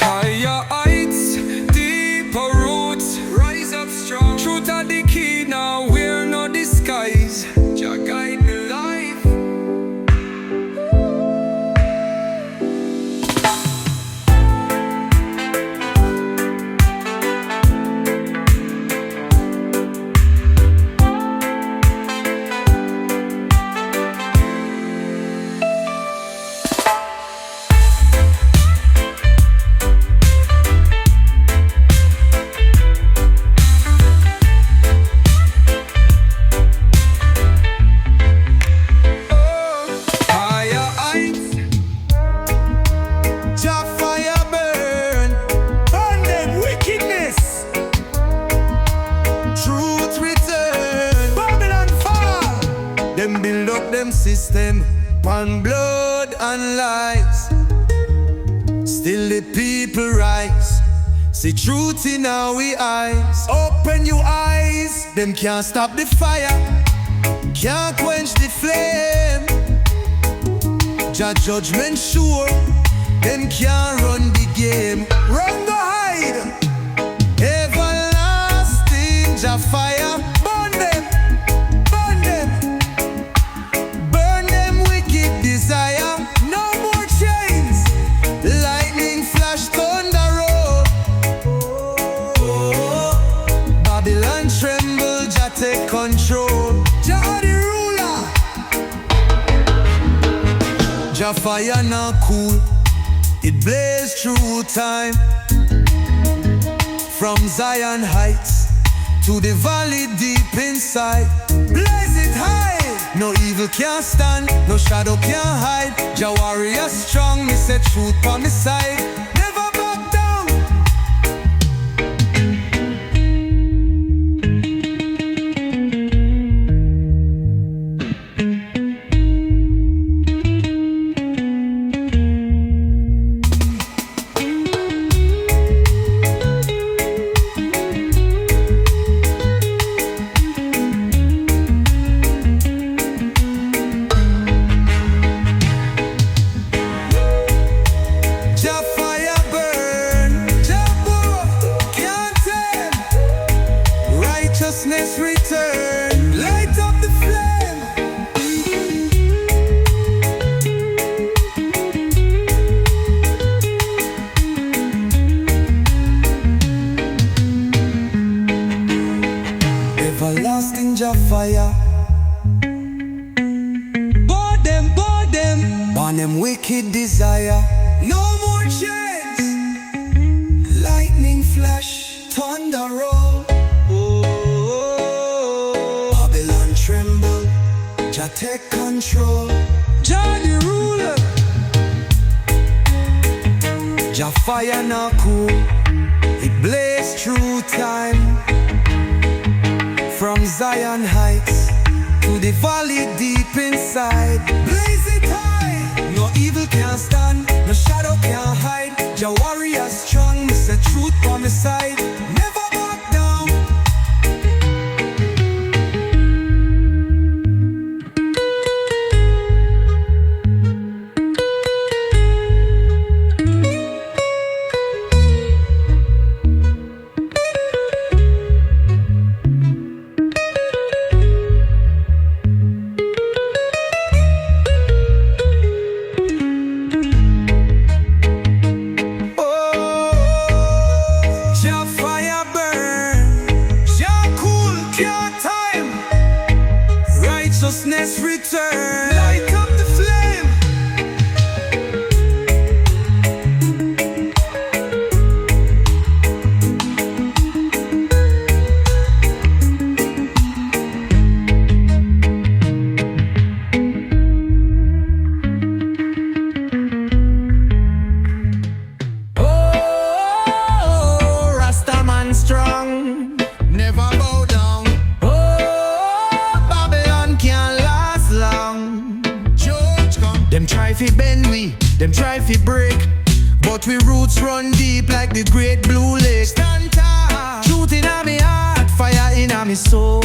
Higher heights, deeper roots, rise up strong. Truth are the key now, we're no disguise. Jah guide me life. Higher heights, Jah fire burn, burn them wickedness. Truth return, Babylon fall. Them build up them system, one blood and lies. Still the people rise. See truth in our eyes. Open your eyes, them can't stop the fire, can't quench the flame. Jah judgment sure, them can't run the game. Run the hide, everlasting Jah fire. Burn them, burn them, burn them wicked desire. No more chains, lightning flash, thunder roll. Babylon tremble, Jah take control. Jah the ruler. Jah fire now cool, it blaze through time. From Zion heights to the valley deep inside. Blaze it high, no evil can't stand, no shadow can't hide. Jah warrior strong, me say truth on my side. them wicked desire. No more chains, lightning flash, thunder roll. Babylon tremble, Jah take control. Jah the ruler. Jah fire now cool, it blaze through time. From Zion heights to the valley deep inside. Blaze it high, no evil can stand, no shadow can hide. Jah warrior strong, me say truth on the side. Never back down. Righteousness return, light up the flame. Oh, Rasta man strong, never bow down. Them try fi bend we, them try fi break, but we roots run deep like the great blue lake. Stand tall, truth in my heart, fire in my soul.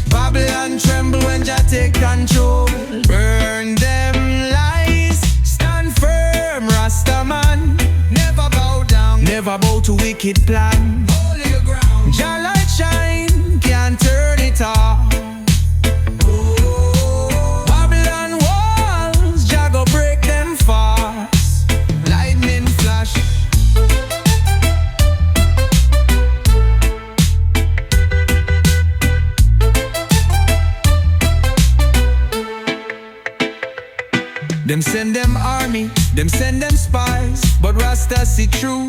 Babylon tremble when Jah take control. Burn them lies, stand firm, Rasta man. Never bow down, never bow to wicked plan. Hold your ground, Jah light shine, can't turn it off. Them send them army, them send them spies, but Rasta see through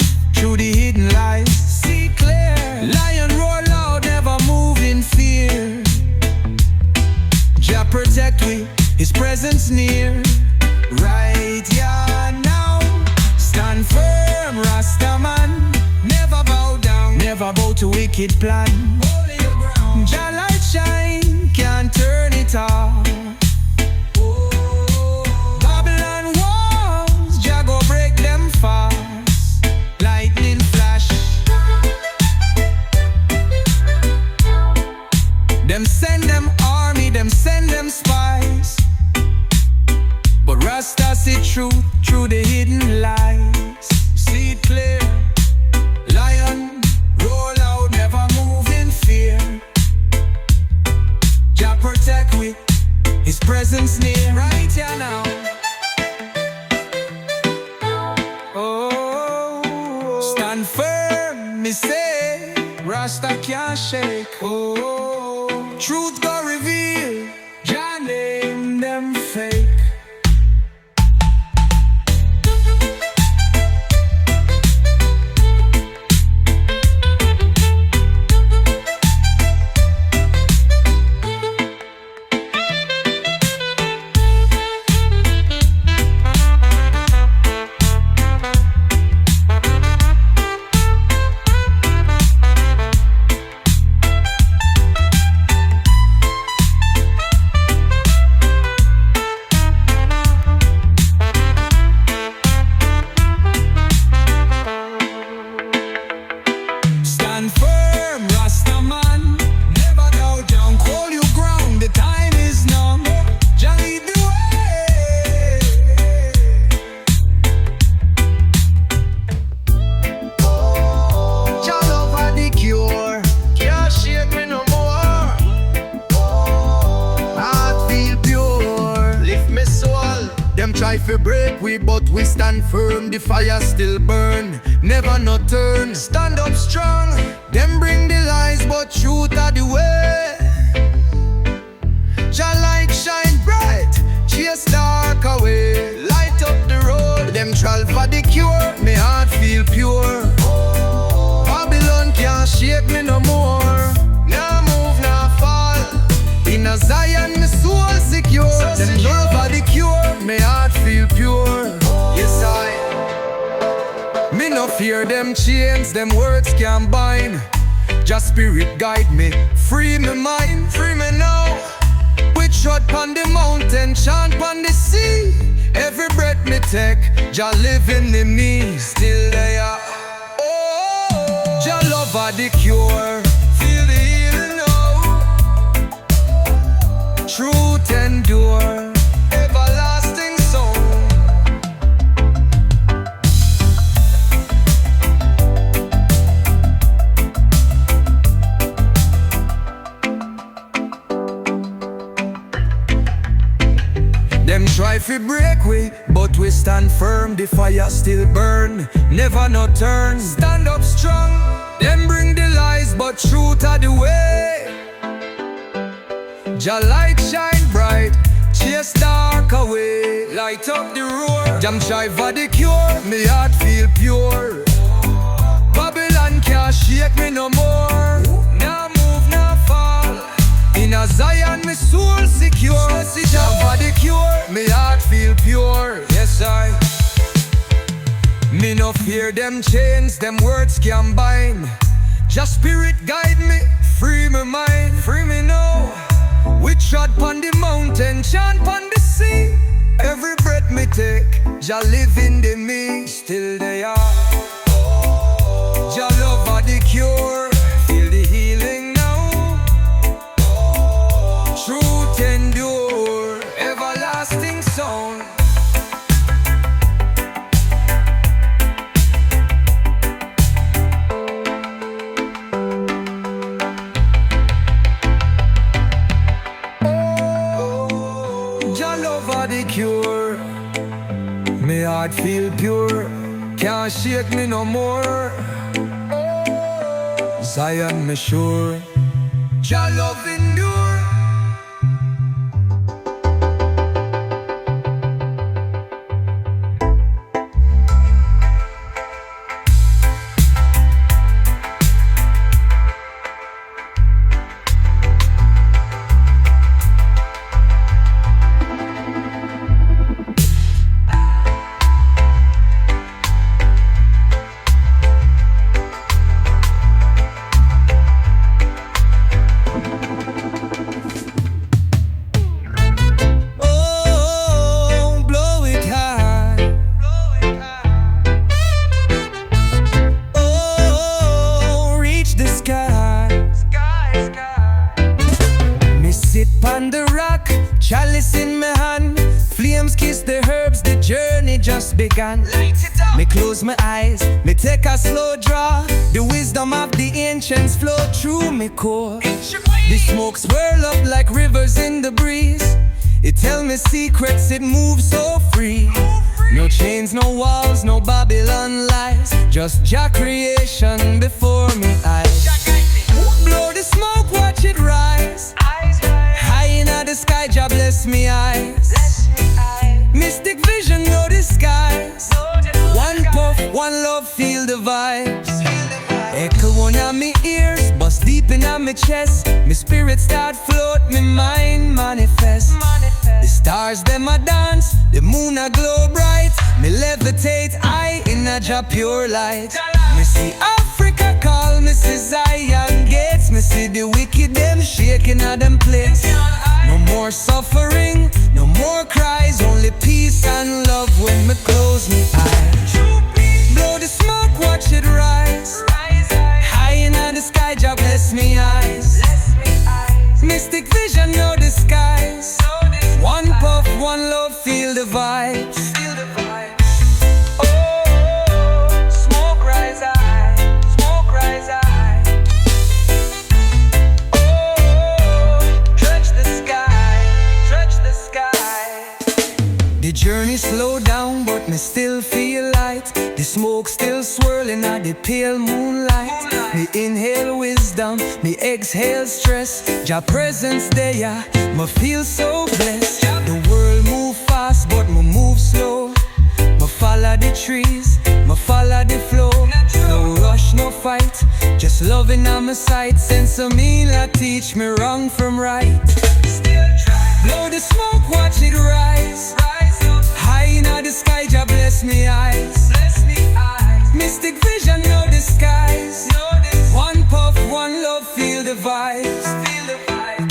the hidden lies. See clear, lion roar loud, never move in fear. Jah protect we, his presence near. Right here now, stand firm, Rasta man. Never bow down, never bow to wicked plan. Hold your ground, Jah light shine, can't turn it off. Lightning flash. Them send them army, them send them spies, but Rasta see truth through the hidden lies. See it clear, lion roll out, never move in fear. Jah protect we, his presence near. Right here now. Stand firm, me say, Rasta can't shake. Oh, truth go reveal, Jah name them fake. Try to break we, but we stand firm. The fire still burn, never no turn. Stand up strong. Them bring the lies, but truth are the way. Jah light shine bright, chase for the cure, me heart feel pure. Babylon can't shake me no more. Nah move, nah fall. In a Zion, me soul secure. Them love for the cure, me heart feel pure. Yes, me no fear them chains, them words can't bind. Just spirit guide me, free me mind, free me now. We trod pon the mountain, chant pon the sea. Every breath me take, Jah live in me, still there. Oh, Jah love are the cure. Feel the healing now. Truth endure, everlasting song. Them try to break we, but we stand firm. The fire still burn, never no turn. Stand up strong. Them bring the lies, but truth are the way. Jah light shine bright, chase dark away. Light up the roar. Jam try for the cure, me heart feel pure. Babylon can't shake me no more. Nah move, nah fall. In a Zion, me soul secure. See Jah for the cure, me heart feel pure. Yes, me no fear them chains, them words can bind. Just spirit guide me, free me mind, free me now. We trod pon the mountain, chant pon the sea. Every breath me take, Jah live in me, still they are. Jah love are the cure, feel the healing now. Truth endure, everlasting sound. Jah love are the cure. Me heart feel pure, can't shake me no more. Zion me sure, Jah love endure. Chalice in my hand, flames kiss the herbs, the journey just began. Me close my eyes, me take a slow draw. The wisdom of the ancients flow through me core. The smoke swirl up like rivers in the breeze. It tell me secrets, it moves so free. No chains, no walls, no Babylon lies. Just Jah creation before me eyes. Blow the smoke, watch it rise. High in the sky, Jah bless me eyes. Mystic vision, know the skies. One puff, one love, feel the vibes. Echo one of me ears, bust deep in my chest. My spirit start float, my mind manifest. The stars them a dance, the moon a glow bright. Me levitate, I in a Jah pure light. Me see Africa call, me see Zion gates. Me see the wicked them shaking at them place. No more suffering, no more cries, only peace and love when me close me eyes. Blow the smoke, watch it rise. High in the sky, Jah bless me eyes. Mystic vision, know the skies. One puff, one love, feel the vibes. Oh, smoke rise high, smoke rise high. Oh, touch the sky, touch the sky. The journey slow down, but me still feel light. The smoke still swirling at the pale moonlight. Me inhale wisdom, me exhale stress. Jah presence there, me feel so blessed. The world move fast, but me move slow. Me follow the tree. my sight. Sense of me la teach me wrong from right. Still try. Blow the smoke, watch it rise. Rise up. High in the sky, Jah bless me eyes. Bless me eyes. Mystic vision, know the skies. One puff, one love, feel the vibes. Feel the vibes.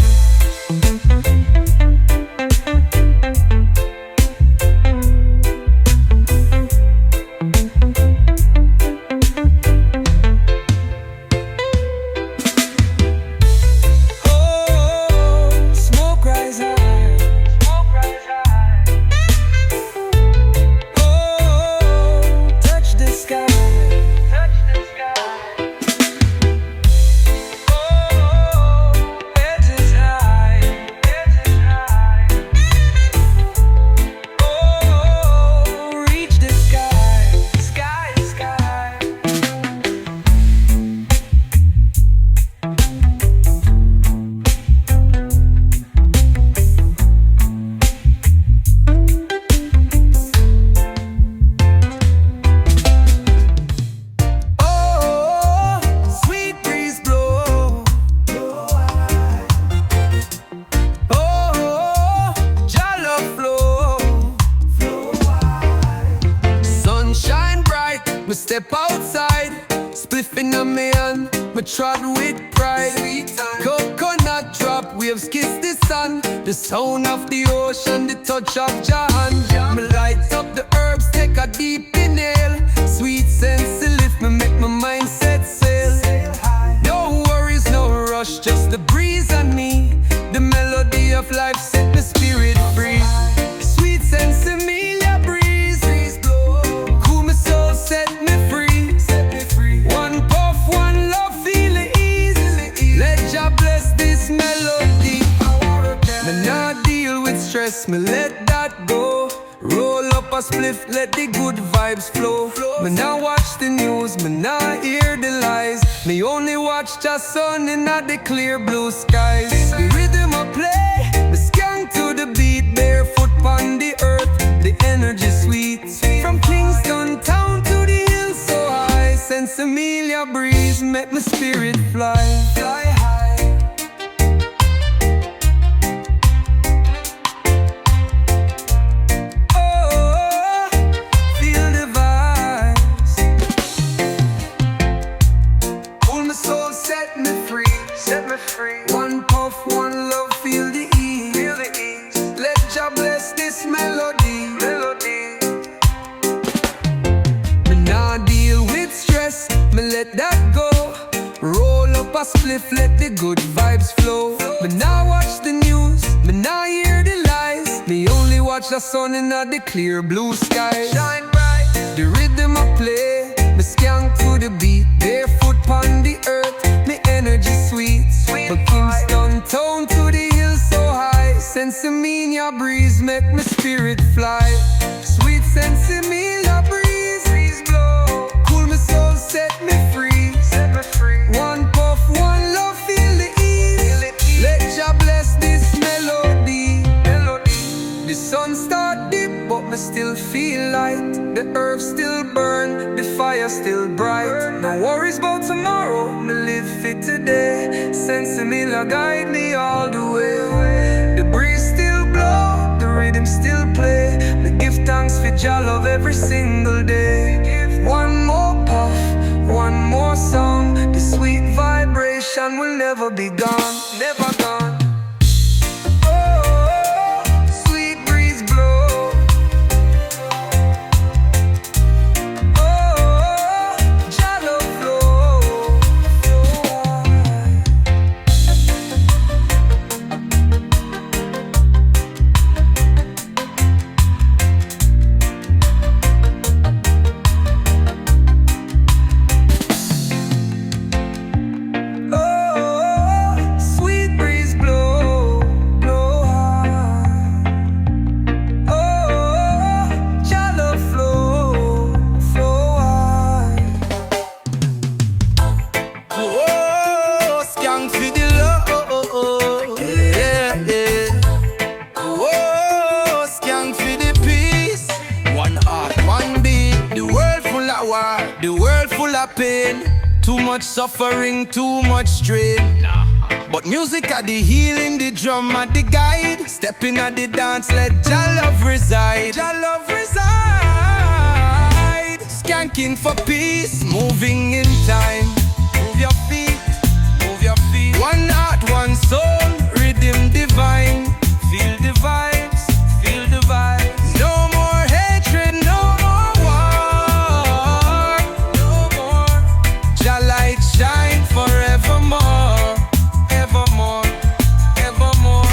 Step outside, spliffing on me hand, me trod with pride. Coconut drop, waves kiss the sun, the sound of the ocean, the touch of Jahan. Me light up the herbs, take a deep inhale. Sweet sense lift me, make my mind set sail. No worries, no rush, just the breeze and me. The melody of life set the spirit free. Sweet sense of me. Set me free, One puff, one love, feel the ease. Let Jah bless this melody. Me not deal with stress, me let that go. Roll up a spliff, let the good vibes flow. Me not watch the news, me not hear the lies. Me only watch the sun in the clear blue skies. The rhythm I play, me skank to the beat. Barefoot on the earth, the energy sweet. From Kingston town to the hills so high. Sense Amelia breeze, make my spirit fly. Fly high. Oh, feel the vibes. Pull my soul, set me free. Set me free. One puff, one love, feel the ease. Feel the ease. Let Jah bless this melody. Melody. Me nah deal with stress, me let that go. Roll up a spliff, let the good vibes flow. Me nah watch the news, me nah hear the lies. Me only watch the sun in the clear blue skies. Shine bright. The rhythm I play, me skank to the beat. Barefoot on the earth, me energy sweet. From Kingston town to the hills so high. Sense of me, your breeze, make my spirit fly. Sweet sense of me, your breeze, breeze blow. Cool my soul, set me free. Set me free. One puff, one love, feel the ease. Let Jah bless this melody. Melody. The sun start dip, but me still feel light. The earth still burn, the fire still bright. No worries about tomorrow, me live fit today. Sense of me la guide me all the way. The breeze still blow, the rhythm still play. Me give thanks for Jah love every single day. One more puff, one more song. The sweet vibration will never be gone, never gone. Oh, sweet breeze blow. Oh, Jah love flow, flow. Oh, sweet breeze blow, blow high. Oh, Jah love flow, flow high. Oh, skank for the love, yeah, yeah. Oh, skank for the peace. One heart, one beat. The world full of war, the world full of pain. Too much suffering, too much strain. But music are the healing, the drum are the guide. Stepping at the dance, let Jah love reside. Jah love reside. Skanking for peace, moving in time. Move your feet, move your feet. One heart, one soul, rhythm divine. Feel the vibes, feel the vibes. No more hatred, no more war. No more. Jah light shine forevermore, evermore, evermore.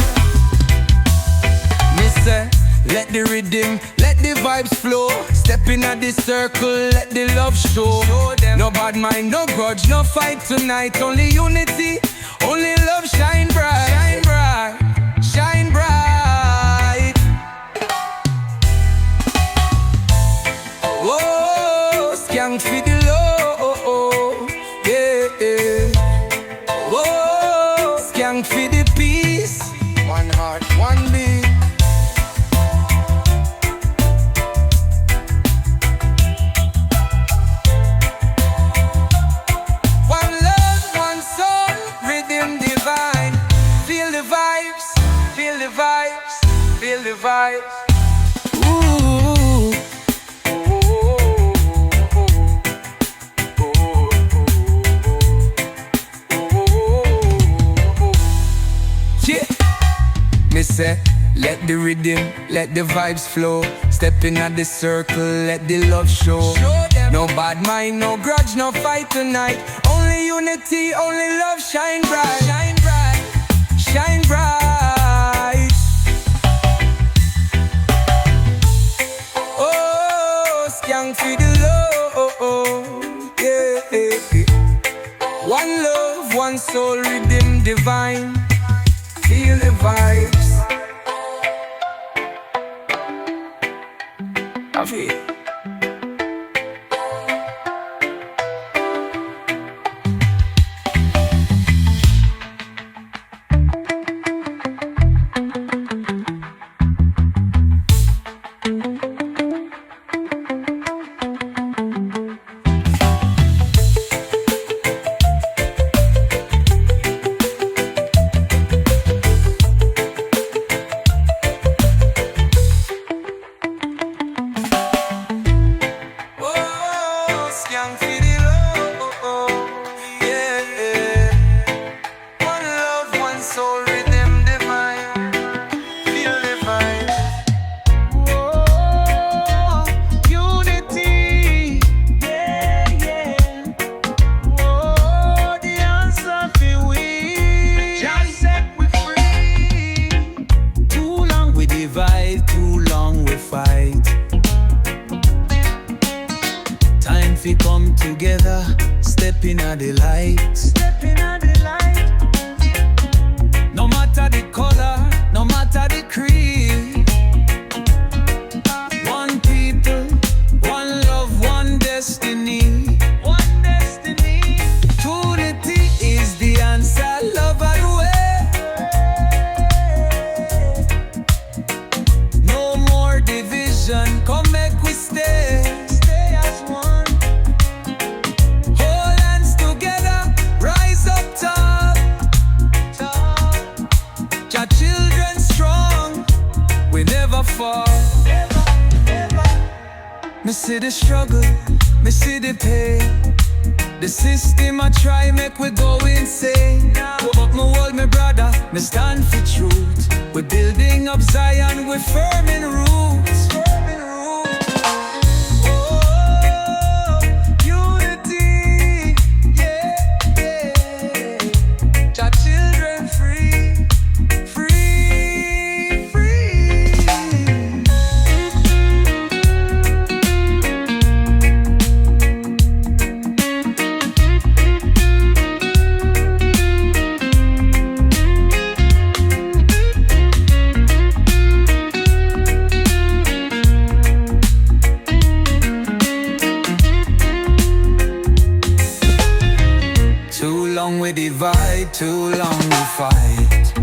Me say, let the rhythm, let the vibes flow. Stepping at the circle, let the love show. No bad mind, no grudge, no fight tonight. Only unity, only love shine bright. Shine bright, shine bright. Whoa, skank for the low, yeah. Whoa, skank for the peace. One heart, one beat. One love, one soul, rhythm divine. Feel the vibes, feel the vibes, feel the vibes. Ooh. Yeah. Me say, let the rhythm, let the vibes flow. Stepping at the circle, let the love show. No bad mind, no grudge, no fight tonight. Only unity, only love shine bright. Shine bright, shine bright. Oh, skank for the low, yeah. One love, one soul, rhythm divine. Feel the vibes. I feel. Me see the struggle, me see the pain. The system I try make we go insane. But me hold me brother, me stand for truth. We building up Zion, we firm in roots. Oh, unity, yeah, yeah. Jah children free, free, free. Too long we divide, too long we fight.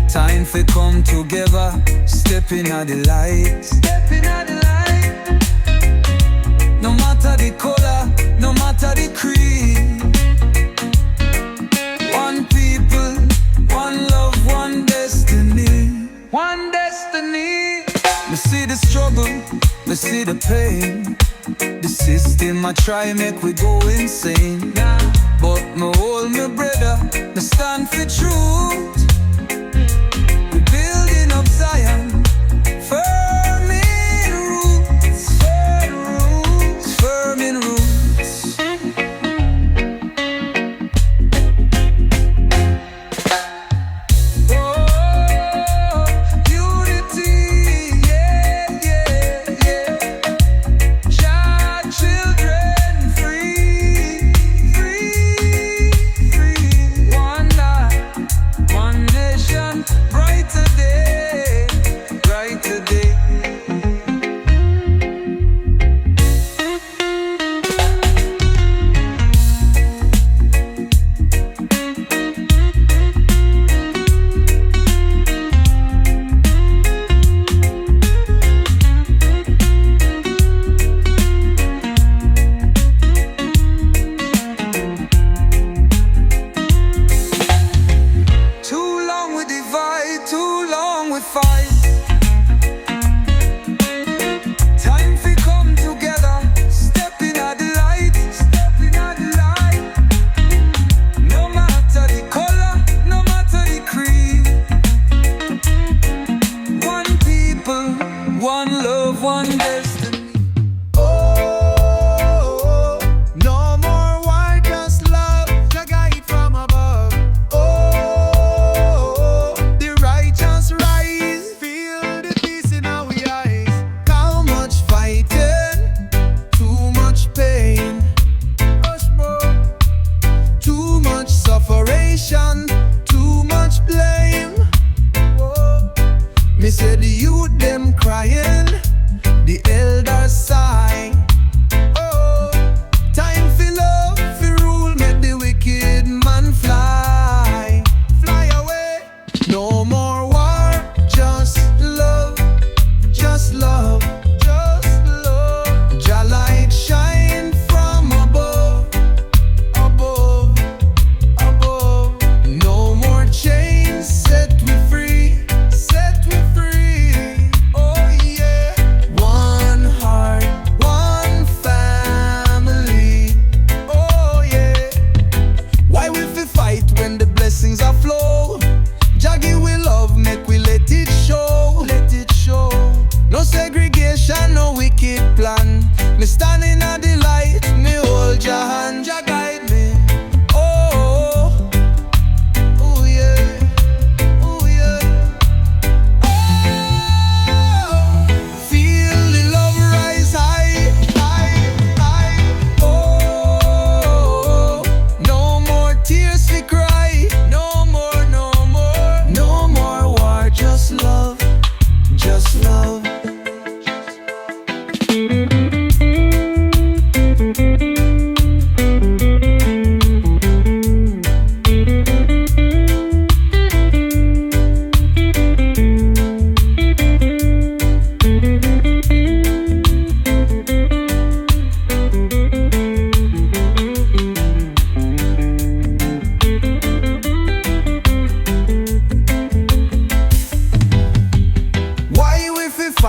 Time for come together, stepping out the light. Stepping out the light. no matter the color, no matter the creed. One people, one love, one destiny. One destiny. Me see the struggle, me see the pain. The system I try make we go insane. But me hold me brother, me stand for truth. We building up Zion, firm in roots, firm in roots.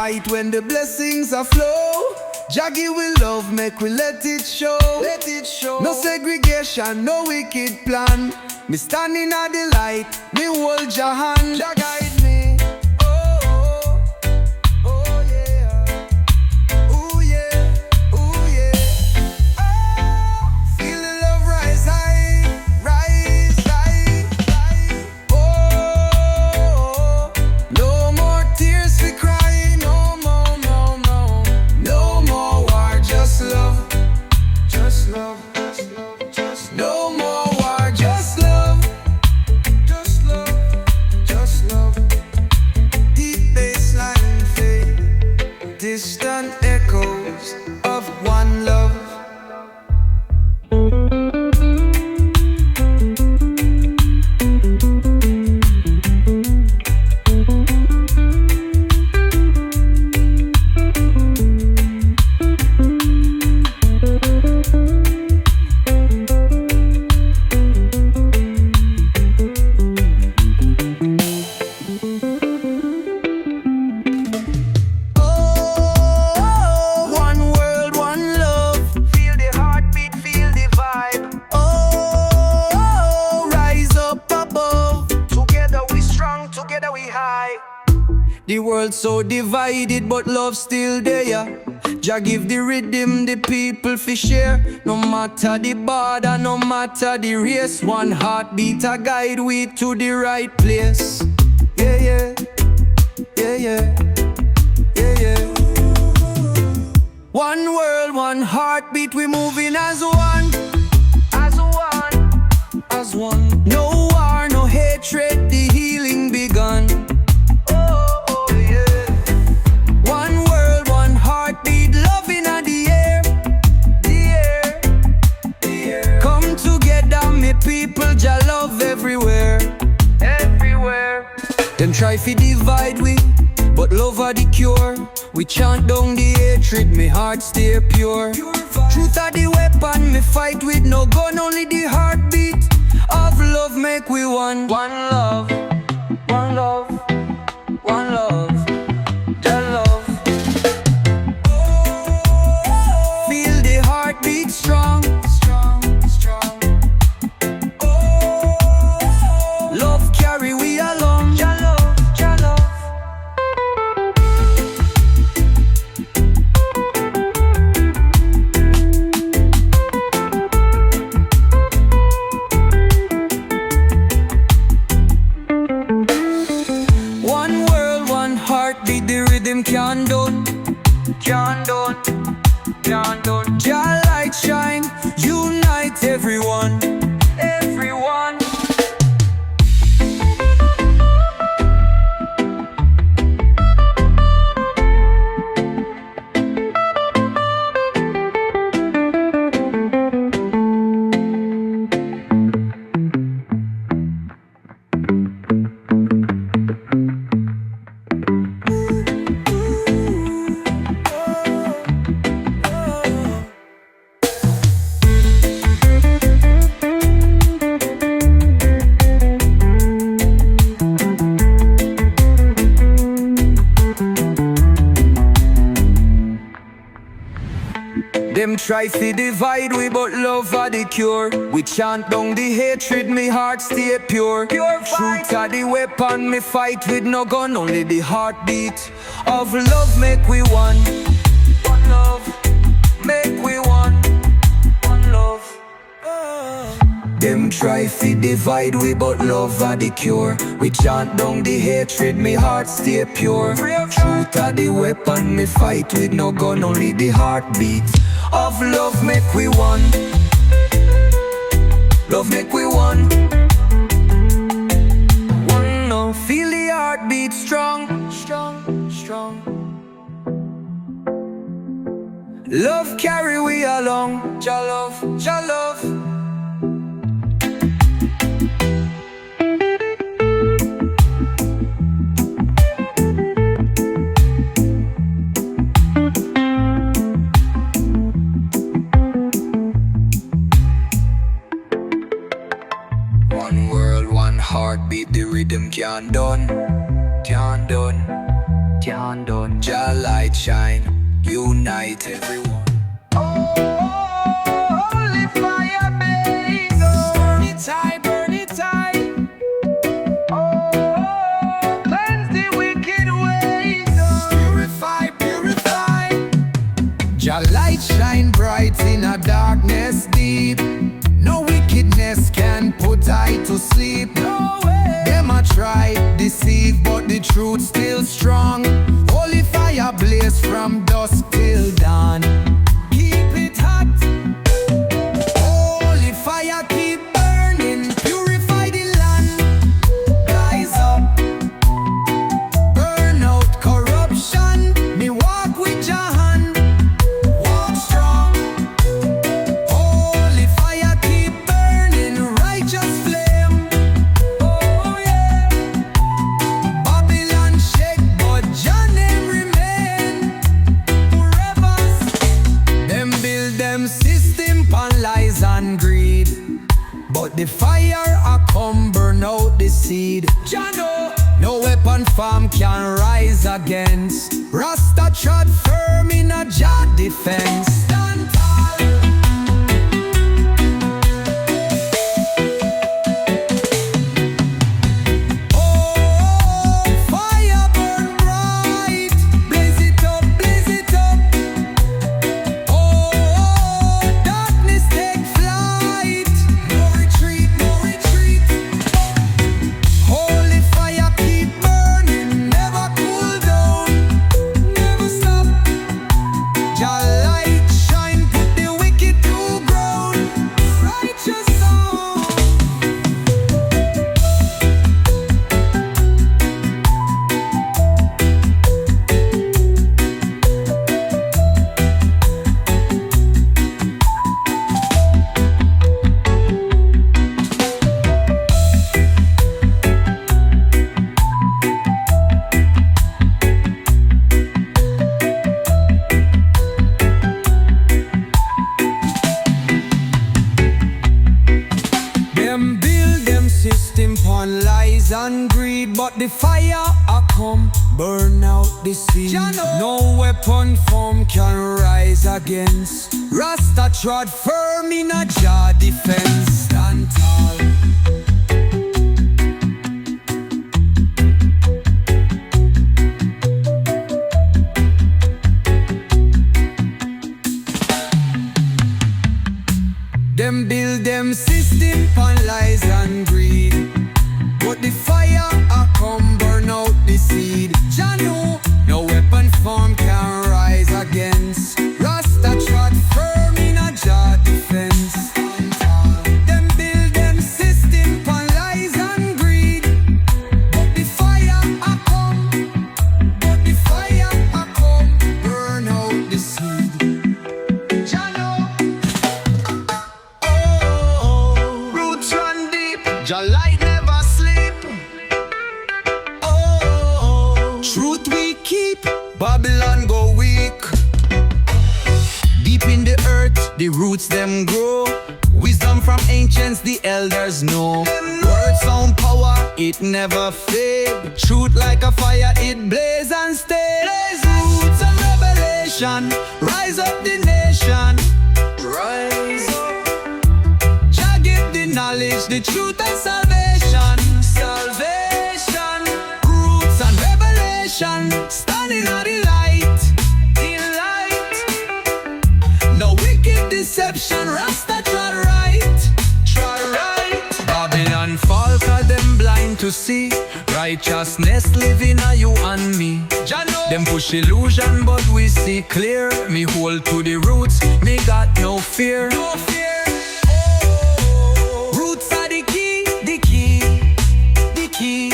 fight when the blessings are flow. Jaggy will love, make we let it show. Let it show. No segregation, no wicked plan. Me standing at the light, me hold your hand. Jah guide me. Oh, oh, oh yeah. Oh yeah, oh yeah. Oh, feel the love rise high, rise high, high. Oh, no more tears we cry, no more, no, no. No more war, just love, just love, just love, just love. No more war, just love, just love, just love. The world so divided, but love still there. Jah give the rhythm, the people fi share. No matter the border, no matter the race, one heartbeat a guide we to the right place. Yeah, yeah, yeah, yeah, yeah, yeah. One world, one heartbeat, we moving as one, as one, as one. No war, no hatred, the healing begun. Oh, oh yeah. One world, one heartbeat, loving at the air, the air, the air. Come together, me people, Jah love everywhere, everywhere. Them try fi divide we, but love are the cure. We chant down the hatred, me heart stay pure. Truth are the weapon, me fight with no gun, only the heartbeat of love make we one. One love, one love, one love, the love. Feel the heartbeat strong, strong, strong. Love carry we along, Jah love, Jah love. One world, one heartbeat, the rhythm can't done, can't done, can't done. Jah light shine, unite everyone, everyone. Them try fi divide we, but love are the cure. We chant down the hatred, me heart stay pure. Truth are the weapon, me fight with no gun, only the heartbeat of love make we one. One love, make we one. One love. Them try fi divide we, but love are the cure. We chant down the hatred, me heart stay pure. Truth are the weapon, me fight with no gun, only the heartbeat of love make we one. Love make we one. One no, feel the heartbeat strong, strong, strong. Love carry we along, Jah love, Jah love. One world, one heartbeat, the rhythm can't done, can't done, can't done. Jah light shine, unite everyone. Oh, holy fire burning, burn it high, burn it high. Oh, cleanse the wicked ways, purify, purify. Jah light shine bright in a darkness deep. No wickedness can put I to sleep. No way. Them a try deceive, but the truth still strong. Holy fire blaze from dusk till dawn. Keep it hot. Holy fire keep burning. Purify the land. Rise up. Burn out corruption. Me walk with your hand. Walk strong. Holy fire keep burning. Righteous flame. Oh yeah. Babylon shake, but Jah name remain forever. Them build them system pon lies and greed, but the fire a come burn out the seed. Jah know no weapon form can rise against. Rasta trod firm in a Jah defense. Stand tall. Oh, fire burn bright. but the fire a come, burn out the seed. No weapon form can rise against. Rasta trod firm in a Jah defense. Stand tall. Them build them system on lies and greed, but the fire a come burn out the seed. Jah know no weapon form can rise against. Rasta trod firm in a Jah defense. Them build them system on lies and greed, but the fire a come, burn out the seed. Jah know. Roots run deep, Jah light never sleep. Truth we keep. Babylon go weak. Deep in the earth, the roots them grow. Wisdom from ancients, the elders know. Word sound power, it never fade. Truth like a fire, it blaze and stay. Roots and revelation, rise up the nation. Rise up. Jah give the knowledge, the truth and salvation. Salvation. Roots and revelation, standing on the light. The light. No wicked deception, Rasta trod right. Trod right. Babylon fall 'cause them blind to see. Righteousness living a you and me. Jah know. Them push illusion but we see clear. Me hold to the roots, me got no fear. No fear. Roots are the key, the key, the key.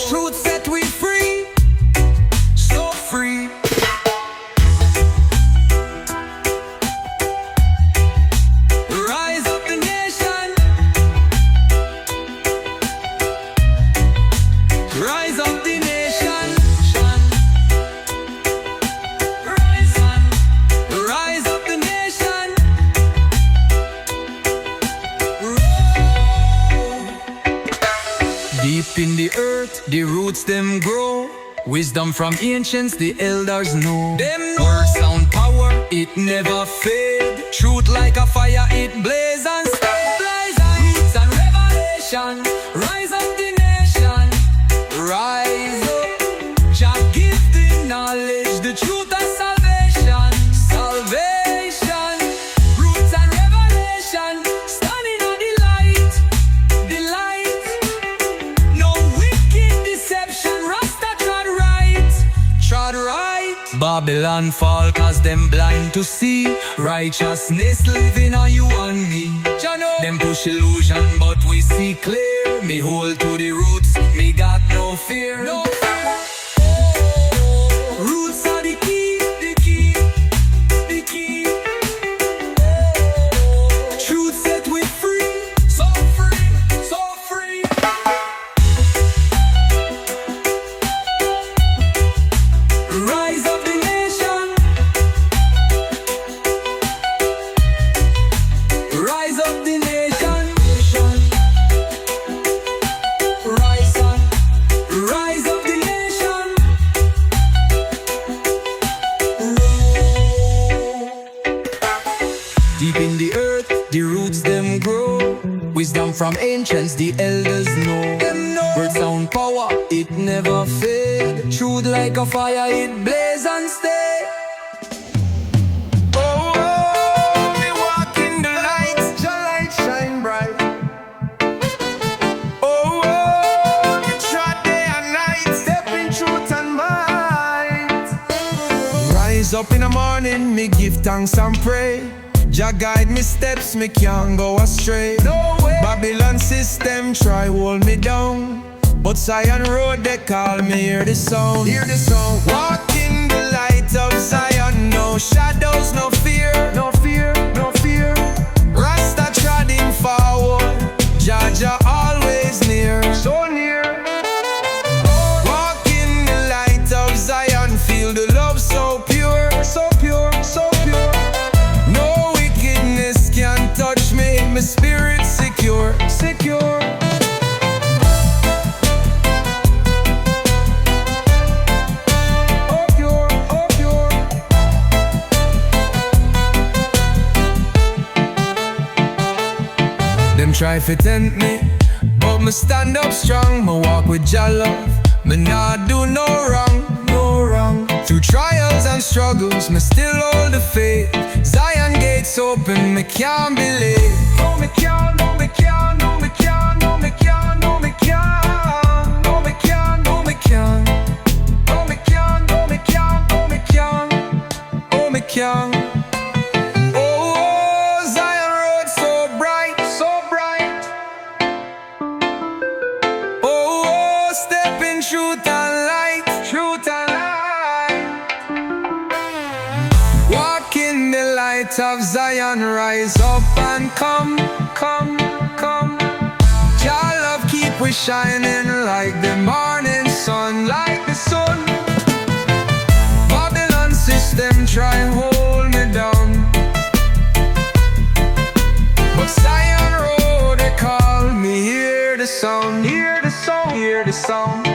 Truth set we free, so free. Rise up the nation. Rise up the nation. Rise up the nation. Deep in the earth, the roots them grow. Wisdom from ancients, the elders know. Them word sound power, it never fade. Truth like a fire, it blaze and stay. Roots and revelation, rise up the nation. Rise up. Jah give the knowledge, the truth and salvation. Salvation. Roots and revelation, standing on the light. The light. No wicked deception, Rasta trod right. Trod right. Babylon fall 'cause them blind to see. Righteousness living on you and me. Jah know. Them push illusion but we see clear. Me hold to the roots, me got no fear. No fear. Roots are the key, the key, the key. Truth set we free, so free, so free. Rise up the nation. Rise up the nation. Rise up. Rise up the nation. Deep in the earth, the roots them grow. Wisdom from ancients, the elders know. Word sound power, it never fade. Truth like a fire, it blaze and stay. We walk in the light, your light shine bright. We trod day and night, step in truth and might. Rise up in the morning, me give thanks and pray. Jah guide me steps, me can't go astray. No way. Babylon system try hold me down, but Zion road they call me, hear the sound. Hear the song. Walk in the light of Zion, no shadows, no fear. No fear, no fear. Rasta trotting forward, Jah always near. So near. Walk in the light of Zion, feel the love so pure. So pure, so pure. No wickedness can touch me, my spirit secure. Secure. try to tempt me, but me stand up strong. Me walk with Jah love, me not do no wrong, no wrong. Through trials and struggles, me still hold the faith. Zion gates open, me can't believe. No me can't, no me can't, no me can't, no me can't, no me can't, no me can't, no me can't, no me can't, no me can't, no me can't, oh me can't. Truth and light, truth and light. Walk in the light of Zion, rise up and come, come, come. Your love keep we shining like the morning sun, like the sun. Babylon system try hold me down, but Zion road they call me. Hear the sound, hear the sound, hear the sound.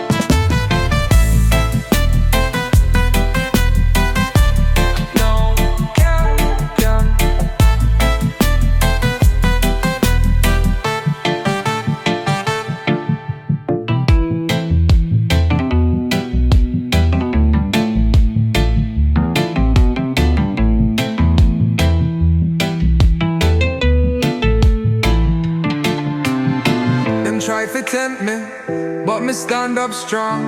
Try to tempt me, but me stand up strong.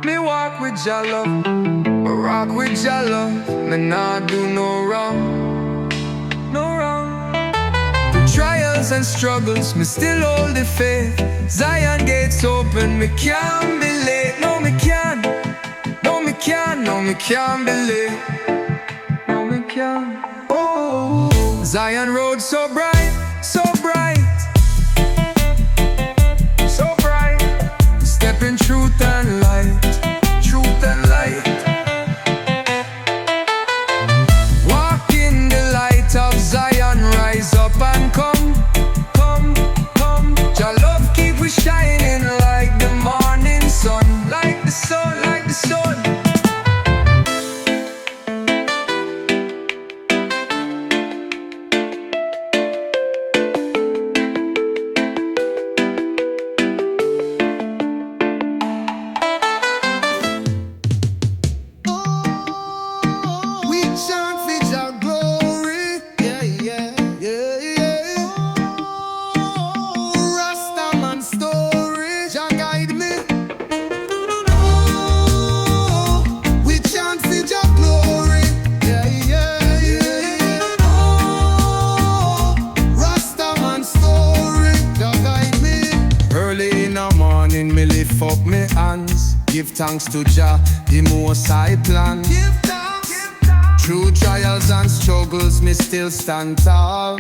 Me walk with Jah love, me rock with Jah love. Me not do no wrong, no wrong. Through trials and struggles, me still hold the faith. Zion gates open, me can't be late. No me can't, no me can't, no me can't be late. No me can't. Oh, Zion road so bright, so bright. In truth and light, truth and light. Walk in the light of Zion, rise up and come, come, come. Your love keep we shining like the morning sun, like the sun, like the sun. Up me hands, give thanks to Jah, the most high plan. Give thanks. Through trials and struggles, me still stand tall.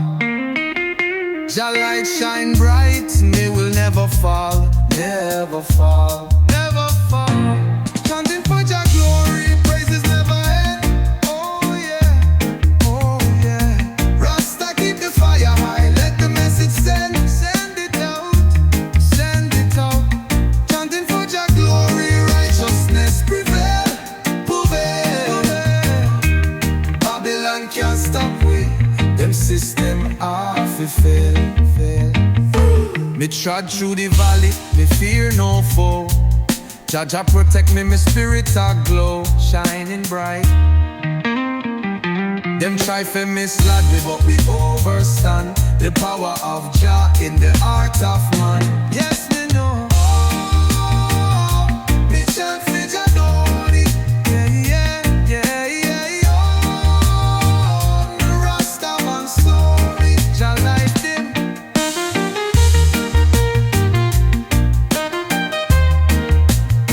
Jah light shine bright, me will never fall, never fall, never fall. Chanting for Jah glory, praises never end. Oh yeah, oh yeah. Rasta keep the fire high, let the message send. Send it out, send it out. Chanting for Jah glory, righteousness prevail, prevail. Babylon can't stop we, them system half fail. Me trod through the valley, me fear no foe. Jah Jah protect me, my spirit a glow, shining bright. Them try for misled me, but we overstand the power of Jah in the heart of man. Yes, me know. Me chant for Jah glory. Yeah, yeah, yeah, yeah, yeah. The Rasta man story, Jah light him.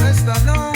Rest I know.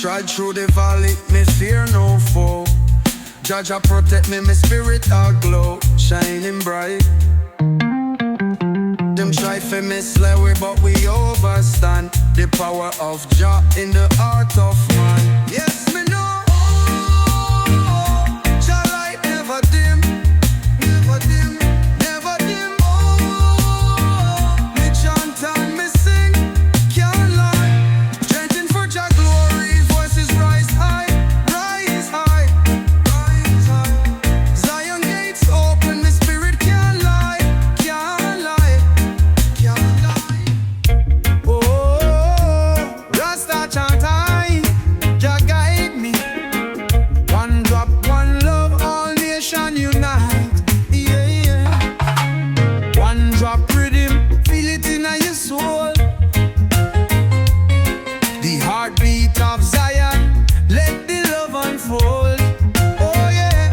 trod through the valley, me fear no foe. Jaja protect me, my spirit all glow, shining bright. Them try for me slay we, but we overstand the power of Jah in the heart of man. Yes, me know. Jah light never dim, never dim, never dim. Me chant and me sing, can't lie. Chanting for Jah glory, voices rise high, rise high, rise high. Zion gates open, my spirit can't lie, can't lie, can't lie. Oh, Rasta chant high, Jah guide me. One drop, one love, all nation unite. Yeah, yeah. One drop rhythm, feel it in your soul. The heartbeat of Zion, let the love unfold. Oh yeah.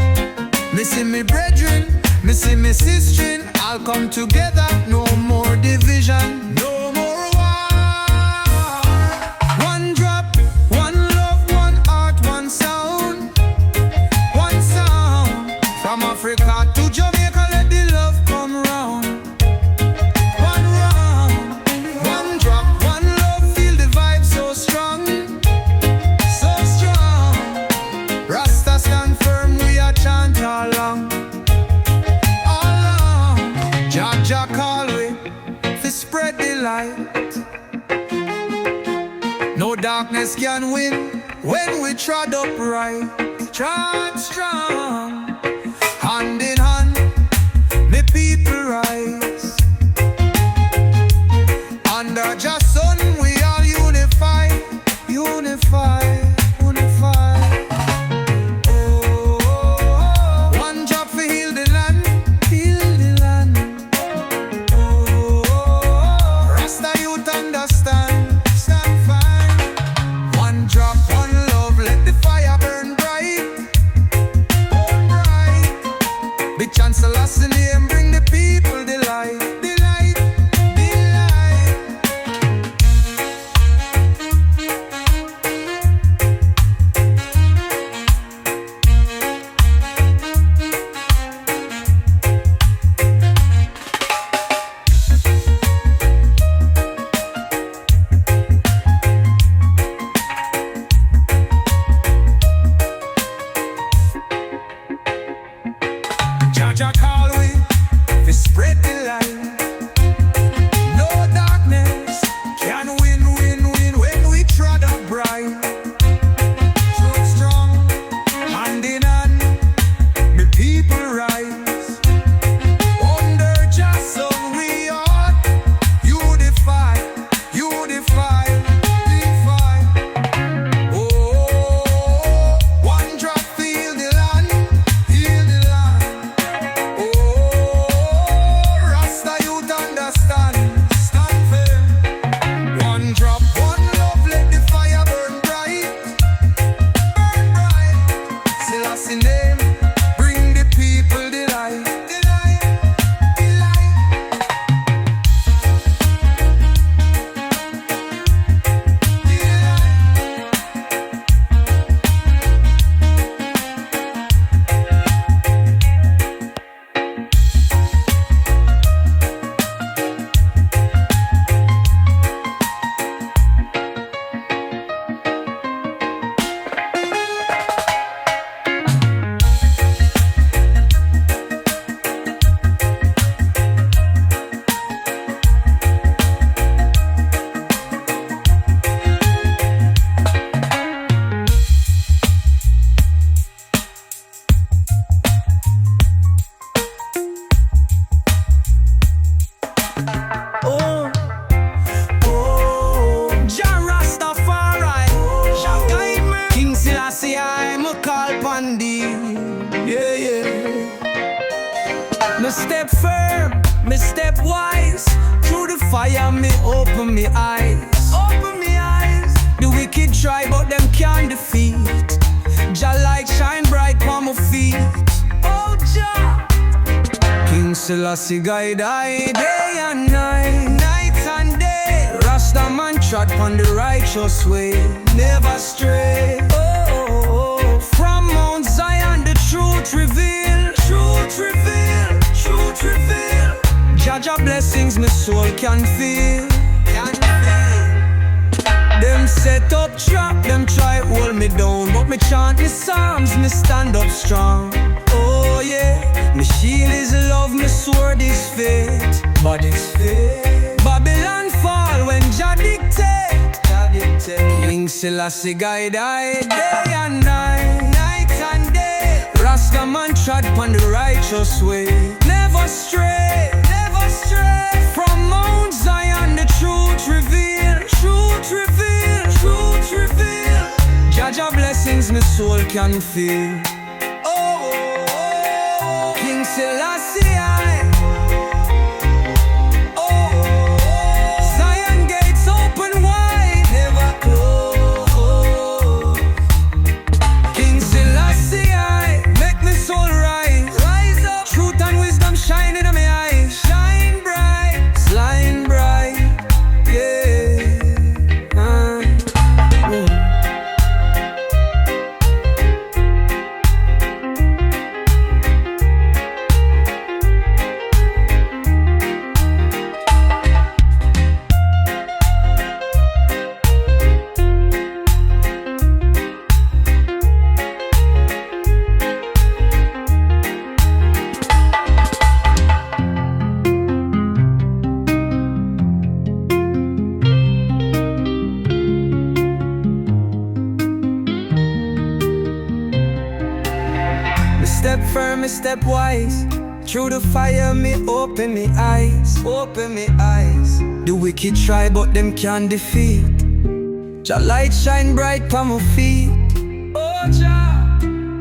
Me see me brethren, me see me sister, all come together. No more division, no more war. One drop, one love, one heart, one sound. One sound. From Africa to Jamaica, let the love come round. One round. One drop, one love, feel the vibe so strong. So strong. Rasta stand firm, we a chant all along. All along. Jah call we, fi spread the light. No darkness can win when we trod upright. Trod strong, hand in hand, me people rise. Under Jah sun we all unify, unify, unify. Oh, one job for heal the land, heal the land. Oh, Rasta youth understand, stand fine. One drop, one love, let the fire burn bright, burn bright. Big chancellor name, bring the people delight, delight, delight. Jah call we, fi spread the light. No darkness can win, win, win when we trod up bright. So strong, hand in hand, me people rise. Under Jah sun we are unify, unify, unify. Oh, one drop feel the land, heal the land. Oh, Rasta youth understand, stand firm. One drop, one love, let the fire burn bright, burn bright. Selassie name, bring the people delight, delight, delight. Oh, oh, Jah Rastafari, Jah guide me. King Selassie, I'm a call pon thee. Yeah, yeah. Me step firm, me step wise. Through the fire, me open me eyes. Open me eyes. The wicked try, but them can't defeat. Jah light shine bright on my feet. Oh, Jah. King Selassie guide I day and night, night and day. Rasta man trod on the righteous way, never stray. Jaja blessings my soul can feel. Them set up trap, them try hold me down, but me chant the psalms, me stand up strong. Oh yeah, me shield is love, me sword is faith. But it's faith. Babylon fall when Jah dictate. King Selassie guide I day and night, night and day. Rasta man trod upon the righteous way. Never stray, never stray. From Mount Zion the truth reveal, truth reveal, truth reveal. Jaja blessings my soul can feel. Oh, King Selassie I. Oh, Zion gates open wide, never close. King Selassie I, make my soul rise, rise up. Truth and wisdom shining in my eyes, shine bright, shine bright, yeah. Step firm, me step wise. Through the fire, me open me eyes, open me eyes. The wicked try, but them can't defeat. Jah light shine bright pa my feet. Oh Jah,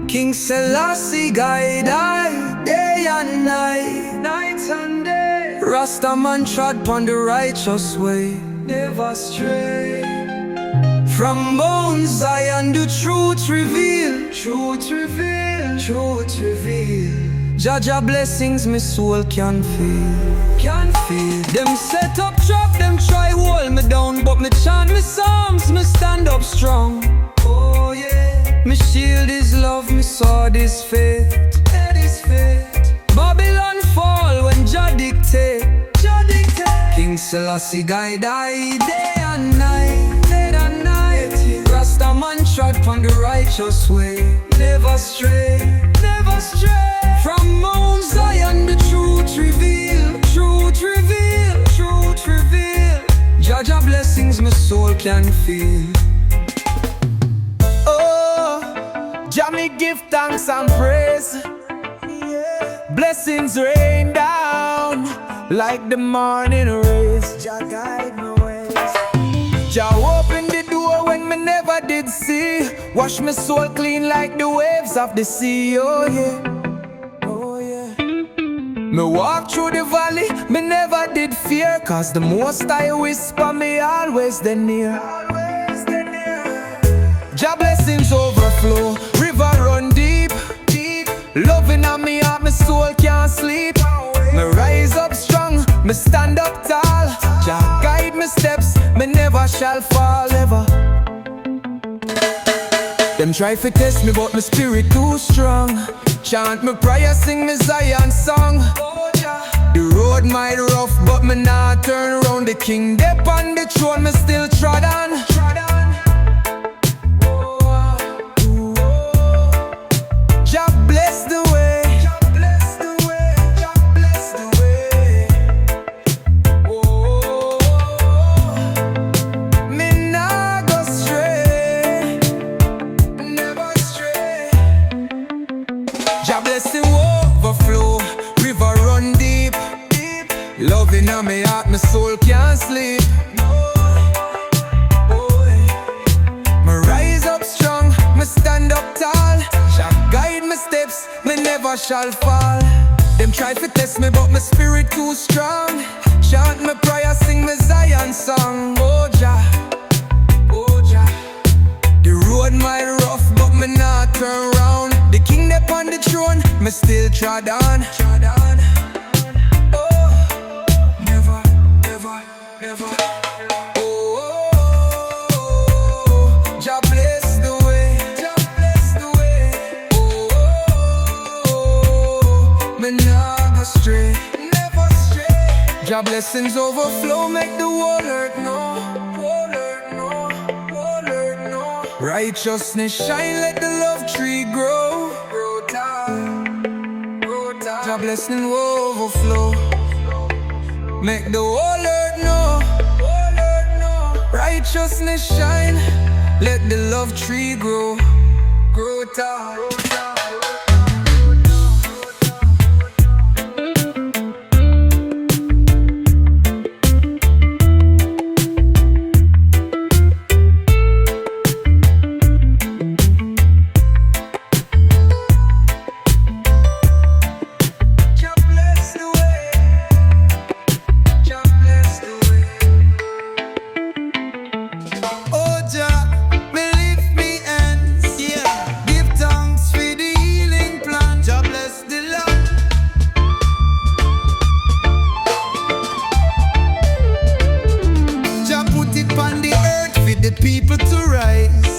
King Selassie guide I day and night, night and day. Rasta man trod pon the righteous way, never stray. From Mount Zion the truth reveal, truth reveal, truth reveal. Jaja blessings my soul can feel, can feel. Them set up trap, them try hold me down, but me chant me psalms, me stand up strong. Oh yeah, me shield is love, me sword is faith, that is faith. Babylon fall when Jah dictate, Jah dictate. King Selassie guide I day and night, day and night. Rasta man trod upon the righteous way, never stray, never stray. From Mount Zion the truth reveal, truth reveal, truth reveal. Jaja blessings my soul can feel. Oh, Jah me give thanks and praise. Blessings rain down like the morning rays. Jah guide my ways. Jah open the door when me never did see. Wash my soul clean like the waves of the sea. Oh yeah, oh yeah. Me walk through the valley, me never did fear, cause the most I whisper me always the near. Jah blessings overflow, river run deep, deep. Loving on me heart, my soul can't sleep. Me rise up strong, me stand up tall. Jah guide my steps, me never shall fall ever. Them try to test me, but my spirit too strong. Chant me prayer, sing me Zion song. The road might rough, but me not turn around. The king dep on the throne, me still trod on. Jah bless the way, Jah bless the way, Jah bless the way. Oh, me nah go stray, never stray. Jah blessing overflow, river run deep, deep. Loving on me heart, my soul can't sleep. Me rise up strong, me stand up tall. Jah guide my steps, me never shall fall. Them try to test me, but my spirit too strong. Chant my prayer, sing my Zion song. Oh Jah, oh Jah. The road might rough, but me not turn round. The king dep on the throne, me still trod on. Oh, never, never, never. Oh, Jah bless the way, Jah bless the way. Oh, me nah go stray, never stray. Jah blessings overflow, make the world earth know. Righteousness shine, let the love tree grow. Jah blessing overflow, make the whole earth know. Righteousness shine, let the love tree grow. Grow tall.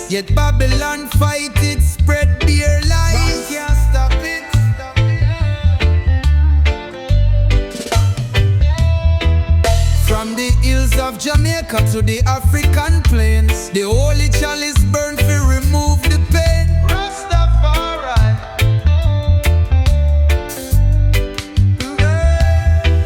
Yet Babylon fight it, spread their lies. Can't stop it. From the hills of Jamaica to the African plains, the holy chalice burn to remove the pain. Rastafari.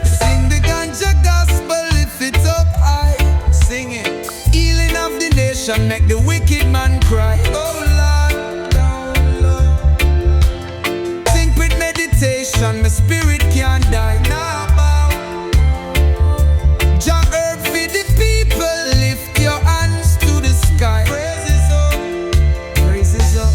Sing the Ganja gospel, lift it up high. Sing it. Healing of the nation, make the wicked man cry. Oh Lord, oh Lord. Think with meditation, my spirit can't die. Now bow. Jah herb for the people, lift your hands to the sky. Praises up, praises up.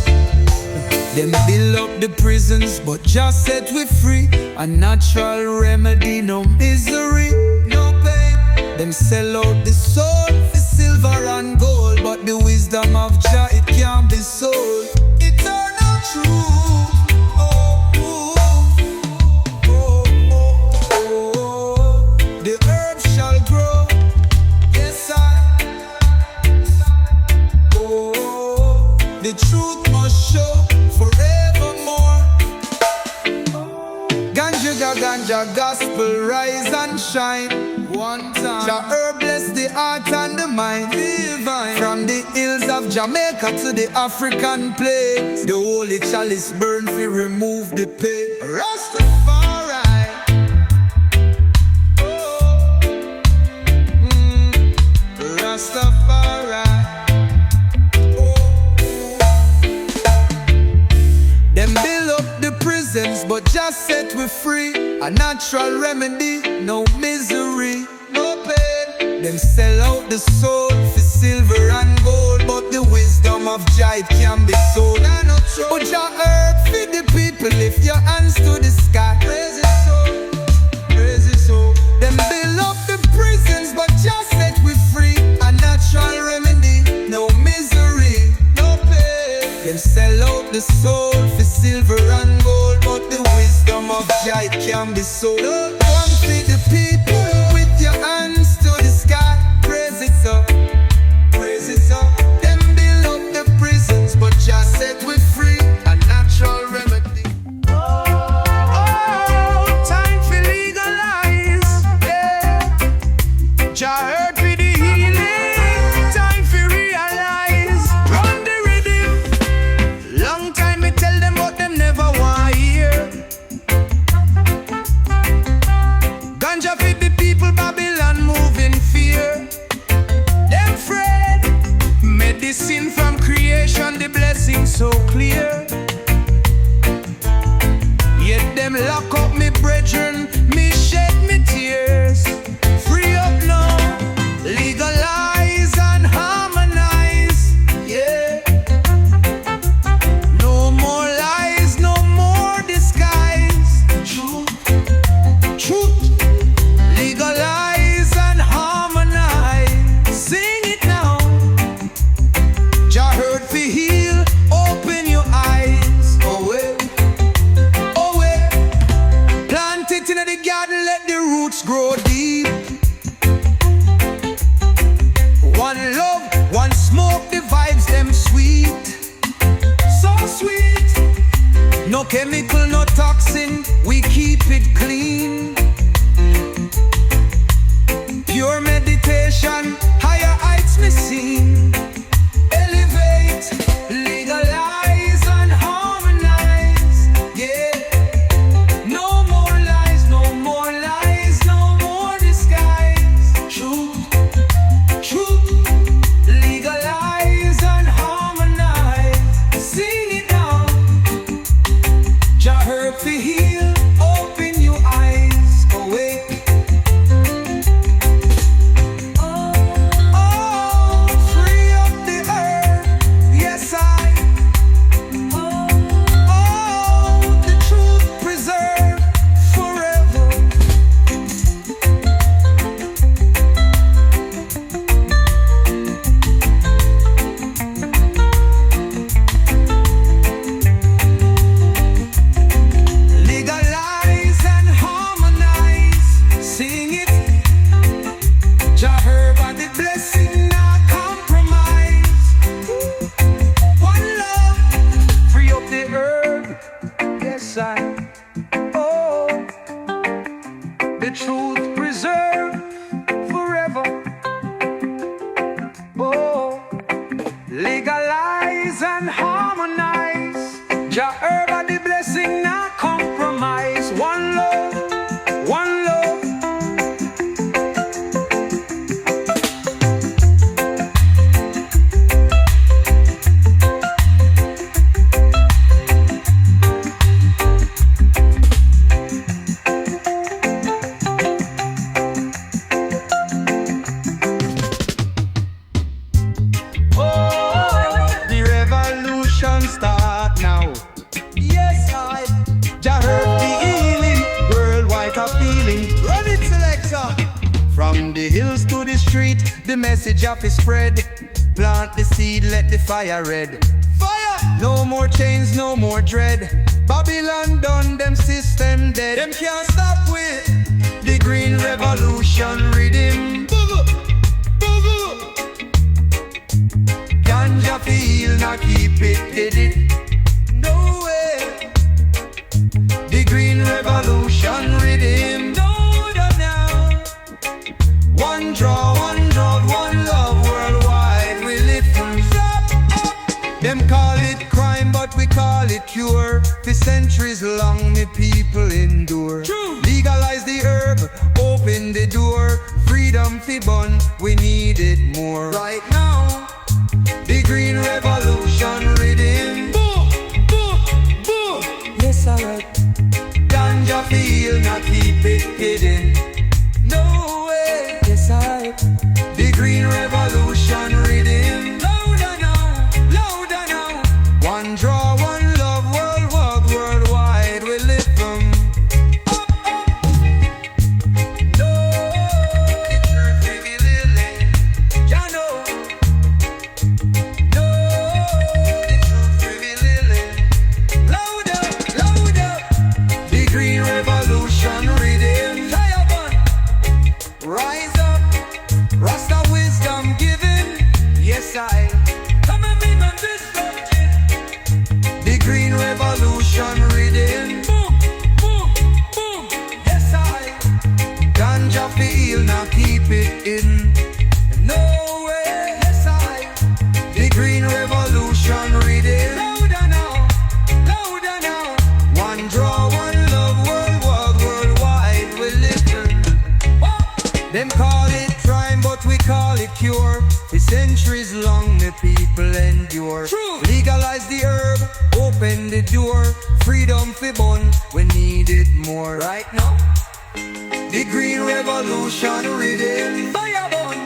Them build up the prisons, but Jah set we free. A natural remedy, no misery, no pain. Them sell out the soul for silver and gold, but the wisdom of Jah, it can't be sold. Eternal truth. Oh, oh, oh, oh, oh. The herb shall grow. Yes, oh, the truth must show forevermore. Ganja gospel, rise and shine. One time, Jah herb bless the heart and the mind. Divine. From the hills of Jamaica to the African plains, the holy chalice burn to remove the pain. Rastafari. Oh. Rastafari. Oh. Them build up the prisons, but just set we free. A natural remedy, no misery, no pain. Them sell out the soul for silver and gold, but the wisdom of Jah, it can be sold. But Jah herb for the people, lift your hands to the sky. Praise His soul, praise His soul. Them build up the prisons, but Jah set we free. A natural remedy, no misery, no pain. Them sell out the soul for silver and gold, but the wisdom of Jah, it can be sold. Come feed the people with your hands to the sky. Praise it up, praise it up. Them build up the prisons, but Jah set we free. A natural remedy. Oh, time for legalize. Yeah. Jah heard for the healing. Time for realize. Run the rhythm. Long time me tell them, but them never want hear. Ganja feed the people, Babylon move in fear. Them afraid. Medicine from creation, the blessing so clear. Yet them lock up me brethren, me shed me tears. Free up now, legalize and harmonize. Yeah. No more lies, no more disguise. Truth, truth. Legalize and harmonize. Sing it now. Jah heard fi heal, open your eyes. Oh wait, oh wait. Plant it in the garden, let the roots grow deep. One love, one smoke, the vibes them sweet. So sweet. No chemical, no toxin, we keep it clean. legalize and harmonize. Jah herb of the blessing, not compromise. One love, one love. Start now. Yes, I Jah heard the healing, worldwide a feeling. Run it, selector. From the hills to the street, the message of is spread. Plant the seed, let the fire red. Fire! No more chains, no more dread. Babylon done, them system dead. Them can't stop with the green revolution rhythm. Ganja feel, not keep it, did it. No way. The green revolution rhythm. No, no, now. One draw, one love worldwide. We live from shop. Them call it crime, but we call it cure. For centuries long, the people endure. True. Legalize the herb, open the door. Freedom fi bun, we need it more. Right now. The green revolution rhythm. Boom, boom, boom. Yes, alright. Ganja feel, not keep it hidden. No way. Yes, alright. The green revolution rhythm. Louder now, louder now. One draw, one love, worldwide. We live from up, up. No, the truth revealing. Jah know. Rise up, Rasta wisdom given. Yes, I come and be my destruction. The green revolution rhythm. Boom, boom, boom. Yes, I Ganja feel, now keep it in. No way. Yes, I the green revolution rhythm. Louder now, louder now. One draw, one love, worldwide. We listen. Them call it crime, but we call it cure. For centuries long, the people endure. True. Legalize the herb, open the door. Freedom fi bun, we need it more. Right now, the green revolution rhythm. Fire bun,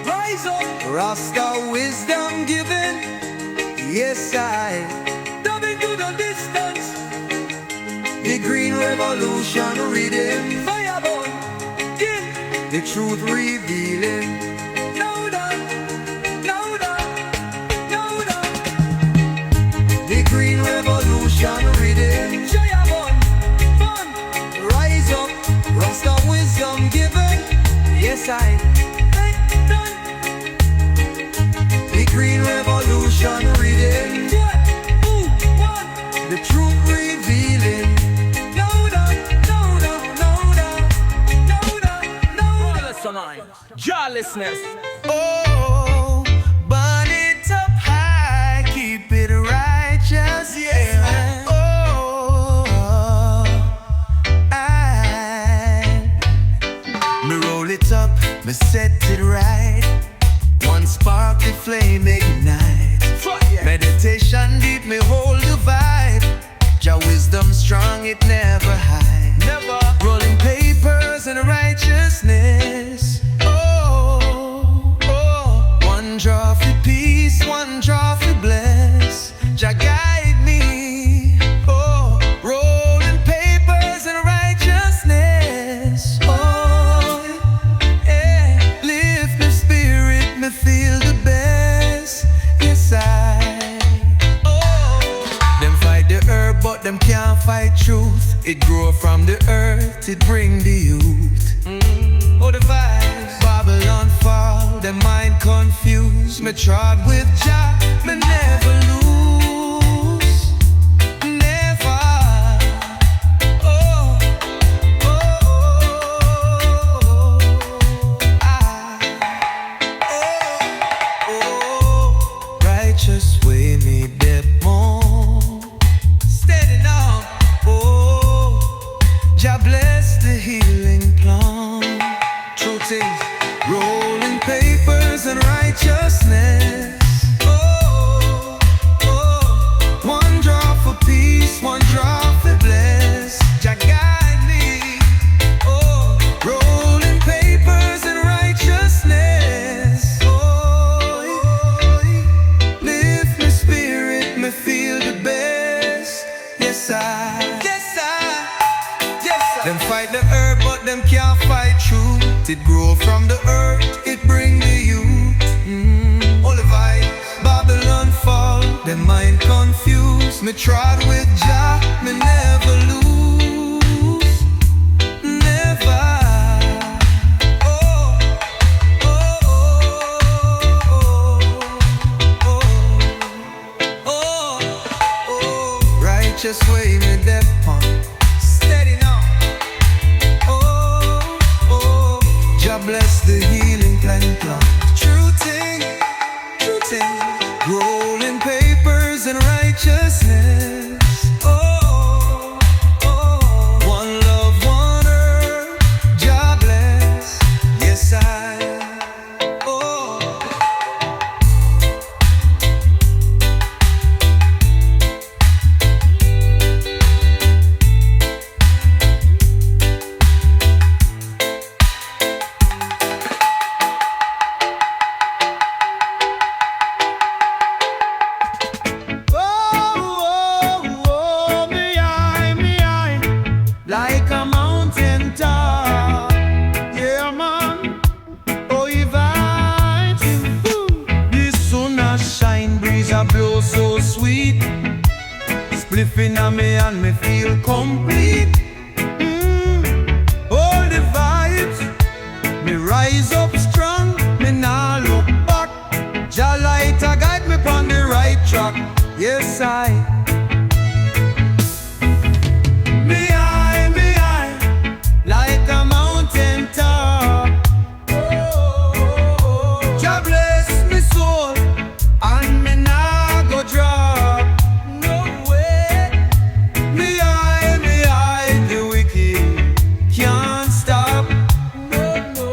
rise up. Rasta wisdom given. Yes, I dubbing to the distance. The green revolution rhythm. Fire bun. The truth revealing. Louder, louder, louder. The green revolution rhythm. Jaya bun, bun. Rise up, Rasta wisdom given. Yes, I done. The green revolution rhythm. The truth revealing. Jawlessness. Oh, burn it up high, keep it righteous, yeah. Oh, me roll it up, me set it right. One spark the flame ignite. Meditation deep, me hold the vibe. Jah wisdom strong, it never hide. Never. Rolling papers and righteousness. One draw for peace, one draw for bless. Jah guide me. Oh, rolling papers and righteousness. Oh, yeah. Lift my spirit, me feel the best. Yes, I. Oh, them fight the herb, but them can't fight truth. It grow from the earth, it bring the youth. Oh, the vibes. Babylon fall, their mind confused. Me trod with Jah, me never lose. Never. Oh, oh, oh, oh, oh. Righteous righteous way me dep more. Steady now, oh, Jah bless the healing plan. Truth is, rolling papers and righteousness. Oh, oh, one draw for peace, one draw for bless. Jah guide me. Oh, rolling papers and righteousness. Oh, lift my spirit, me feel the best. Yes I. Them fight the earth, but them can't fight truth. It grow from the earth, it bring the youth. All the vibes, Babylon fall, them mind confused. Me trod with Jah, me never lose, never. Oh, oh, oh, oh, oh. Righteous way me dep on. Steady now. Jah bless the healing plan. True thing, rolling papers and righteousness. Oh, oh, one love, one earth. Jah bless, yes I. Oh. Like a mountain top, yeah man. Oh, he vibes. The sun a shine, breeze a blow so sweet. Spliffing on me and me feel complete. All the vibes, me rise up strong, me nah look back. Jah light a guide me on the right track. Yes I. Like a mountain top. Oh, Jah bless me soul, and me nah go drop. No way. Me eye, the wicked can't stop. No, no.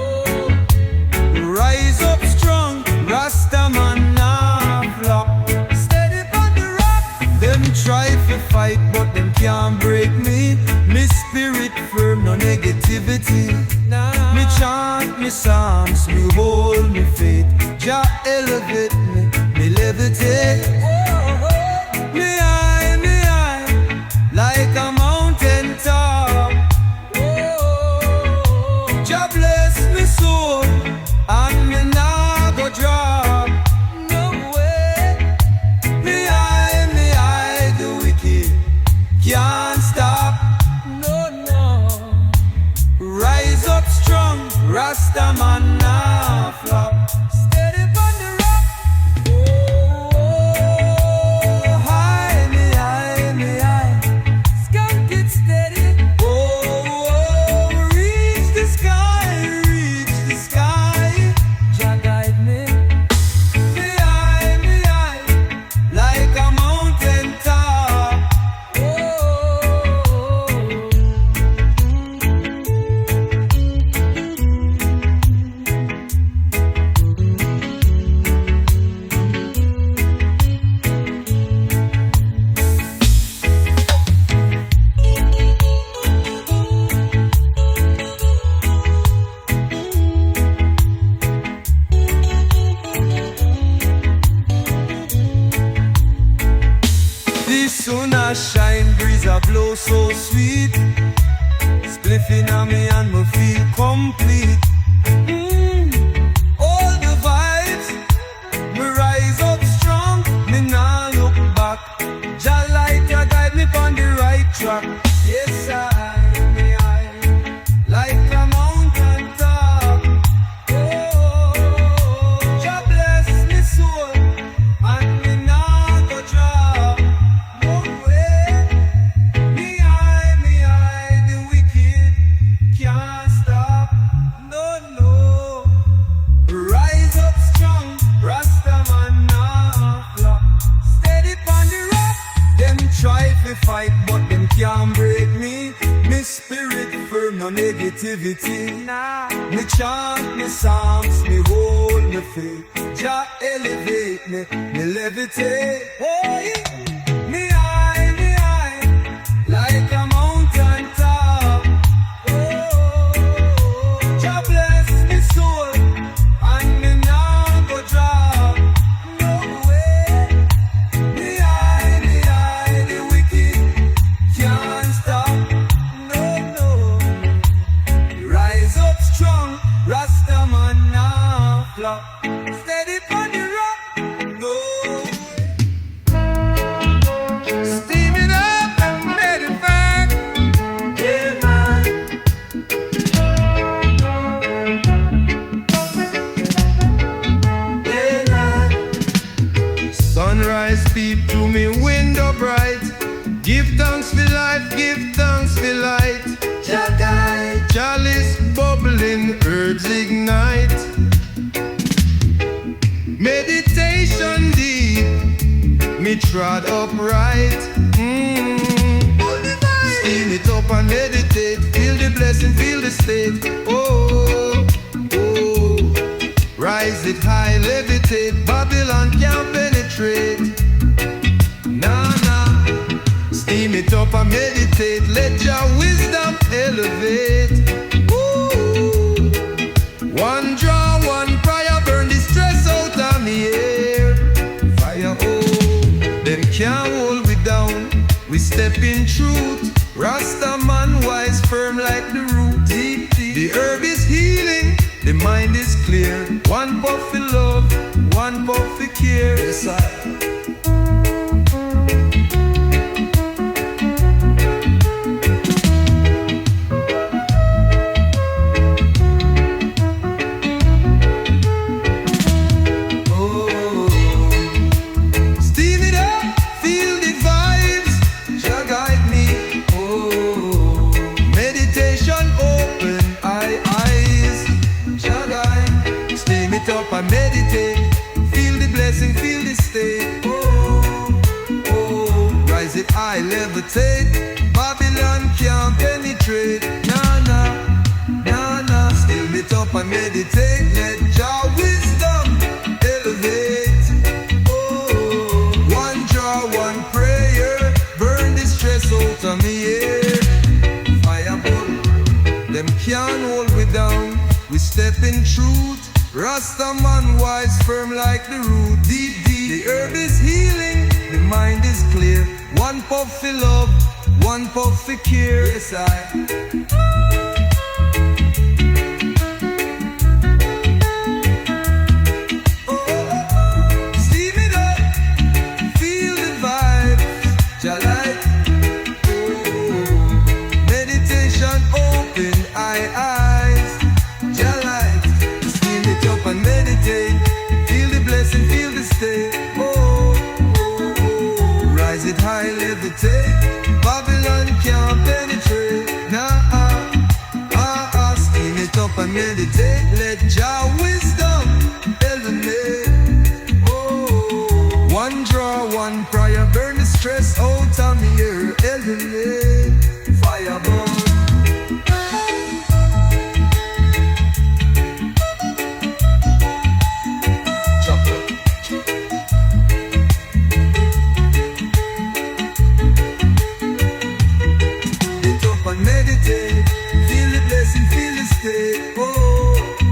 Rise up strong, Rasta man nah flop. Steady on the rock. Them try to fight, but them can't break me. Me spirit firm, no negativity. Nah. Me chant me psalms, me hold me faith. Jah elevate me, me levitate. Me eye, like a mountain top. Jah bless me soul, and me nah go drop. No way. Me eye, the wicked can't stop. Rise up strong, Rasta man nah flop. Steady on the rock. Oh, high me high. Skunk it steady. Oh, reach the sky, Jah guide me. Me high, like a mountain top. Sun a shine, breeze a blow so sweet. Spliffing on me and me feel complete. All the vibes, me rise up strong, me nah look back. Jah light a guide me on the right track. Yes me eye, like a mountain top. Oh, Jah bless me soul, and me nah go drop. Me eye, the wicked can't stop. No. Steady on the rock. Them try to fight, but them can't break me. Me spirit firm, no negativity. Nah. Me chant, me psalms, me hold me faith. Jah elevate me, me levitate. Hey, me high, like a mountain top. Oh, Jah bless me soul, and me now go drop. No way, me high, the wicked can't stop. No, rise up strong, Rasta man now flop. Steady on the rock, no. Steam it up and let it back. Yeah, man. Yeah, man. Sunrise peep through me window bright. Give thanks for life, give thanks for light. Jah guide, chalice bubbling, herbs ignite. Meditation deep, me trod upright. Steam it up and meditate. Feel the blessing, feel the state. Oh, oh. Rise it high, levitate. Babylon can't penetrate. Nah, nah. Steam it up and meditate. Let your wisdom elevate. Ooh. One draw, one prayer, burn the stress out of me here. Fire, oh, them can't hold we down. We step in truth. Rasta man wise, firm like the root. Deep, deep. The herb is healing, the mind is clear. One puff for love, one puff for care. Yes, up and meditate. Feel the blessing, feel the state. Oh, oh, rise it high, levitate. Babylon can't penetrate. Nah, nah, nah, nah. Still it up and meditate. Let your wisdom elevate. Oh, one draw, one prayer. Burn the stress out of me, yeah. Fireball, them can't hold me down. We step in truth. Rasta man wise, firm like the root. Deep, deep. The herb is healing, the mind is clear. One puff for love, one puff for care. Yes, steam it up, feel the vibe. Jah light. Meditation open eyes. Jah light. Up and meditate, feel the blessing, feel the state. Oh, oh, oh. Rise it high, levitate. Babylon can't penetrate. Nah, steam it up and meditate. Let your wisdom elevate. Oh, one draw, one prayer, burn the stress out of me here. Elevate, fireball. Meditate, feel the blessing, feel the state. Oh,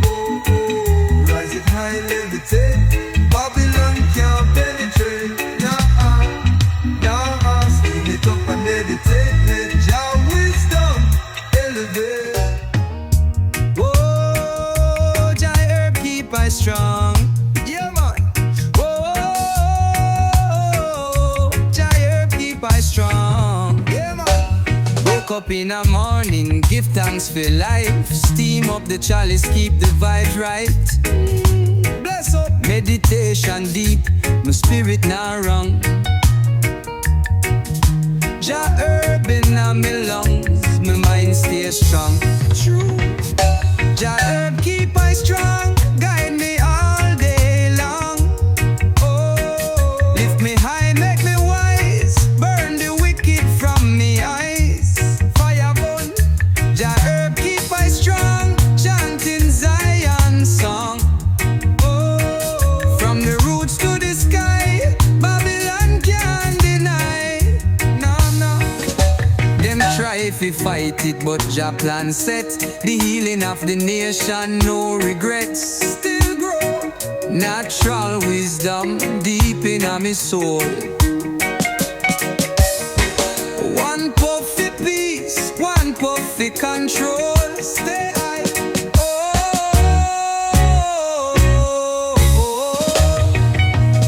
oh, oh. Rise it high, levitate. Babylon can't penetrate. Nah, nah. Steam it up and meditate. Let your wisdom elevate. Oh, Jah herb keep I strong. Yeah, man. Oh, Jah herb keep I strong. Yeah, man. Wake up in the morning, give thanks for life. Steam up the chalice, keep the vibes right. Bless up, meditation deep, my spirit not wrong. Jah herb in my lungs, my mind stay strong. True. Jah herb keep I strong, guide me all day long. Oh, lift me high. fi fight it, but Jah plan set. The healing of the nation, no regrets. Still grow. Natural wisdom deep in my soul. One puffy peace, one puffy control. Stay high.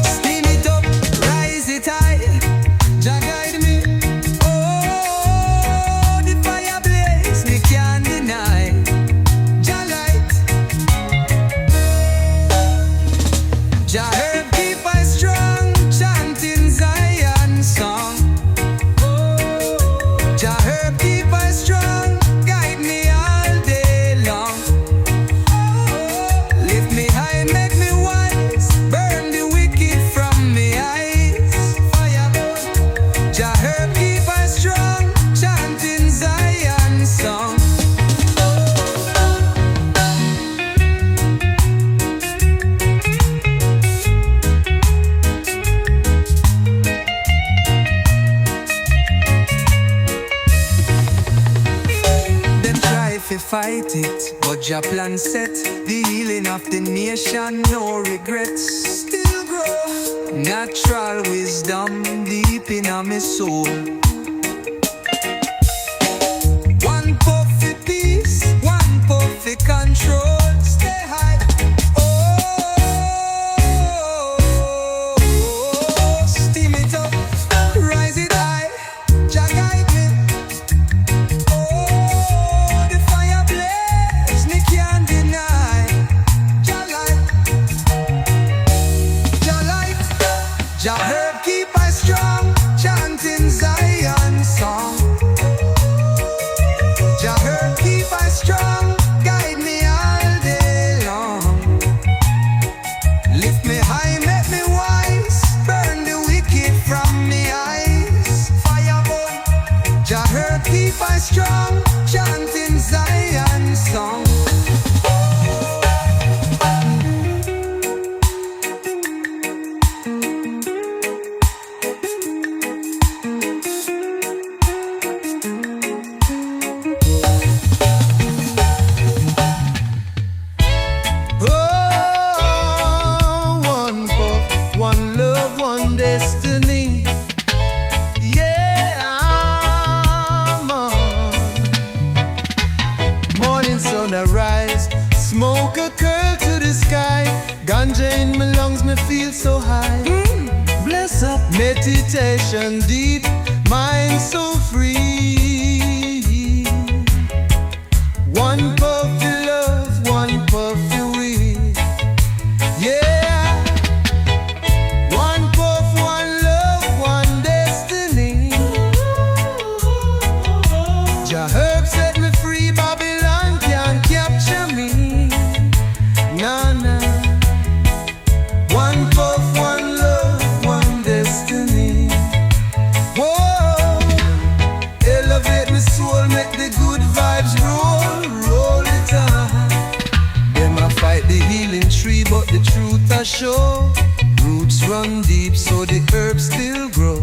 Steam it up, rise it high. Jah guide me. Oh, the fire blaze, me can't deny. Jah light. Jah herb keep I strong, chanting Zion song. Jah herb keep I strong, guide me all day long. Lift me high, make me wise, burn the wicked from me eyes. Fire burn. Jah herb keep I strong, chanting Zion song. Them try to fight it, but Jah plan set. The healing of the nation, no regrets. Still grow. Natural wisdom deep in my soul. One puffy peace, one puffy control. Stay high. Oh, steam it up, rise it high. Jah guide me. Oh, the fire blaze, me can't deny. Jah light, Jah light. Jah herb keep I strong, chanting Zion song. Jah herb keep I strong, guide me all day long. Lift me high, make me wise, burn the wicked from me eyes. Fire burn. Jah herb keep I strong, chanting Zion song. Oh, one puff, one love, one destiny. Yeah, I'm on. Morning sun arise, smoke a curl to the sky. Ganja in my lungs, me feel so high. Bless up, meditation deep, mind so free. One puffy love, one puffy weed. Yeah, one puff, one love, one destiny. Jah herb set me free, Babylon can't capture me. Nah, nah. One puff, one love, one destiny. Whoa, elevate me soul, make the good vibes roll, roll it on. Them a fight the healing tree, but the truth I show. Roots run deep, so the herbs still grow.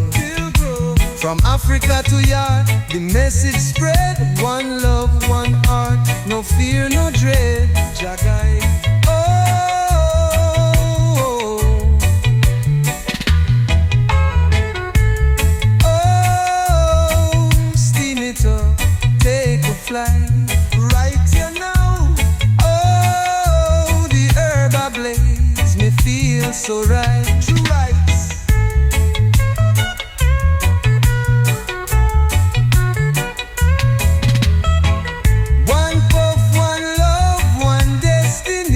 From Africa to yard, the message spread. One love, one heart, no fear, no dread. Jah guide. Oh, steam it up, take a flight. Right here now. Oh, the herb ablaze, me feel so right. True right. One puff, one love, one destiny.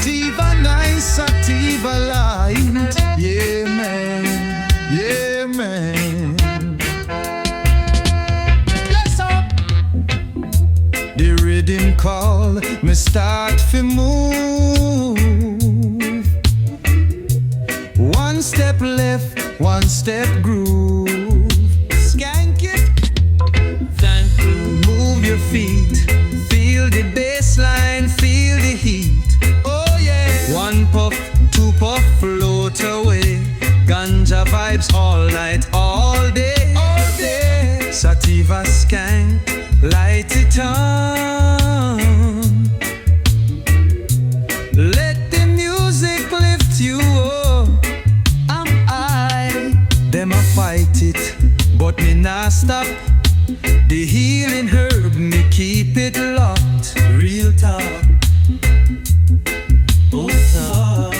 Sativa nice, sativa light. Yeah, man. Yeah, man. Yes, sir. The rhythm call me start to move. One step left, one step groove. Skank it. Thank you. Move your feet. Feel the bassline, feel the heat. Oh yeah. One puff, two puff, float away. Ganja vibes all night, all day, all day. Sativa skank, light it on. Let the music lift you up. Them a fight it, but me nah stop. The healing herb, me keep it locked. Real talk. Oh, talk.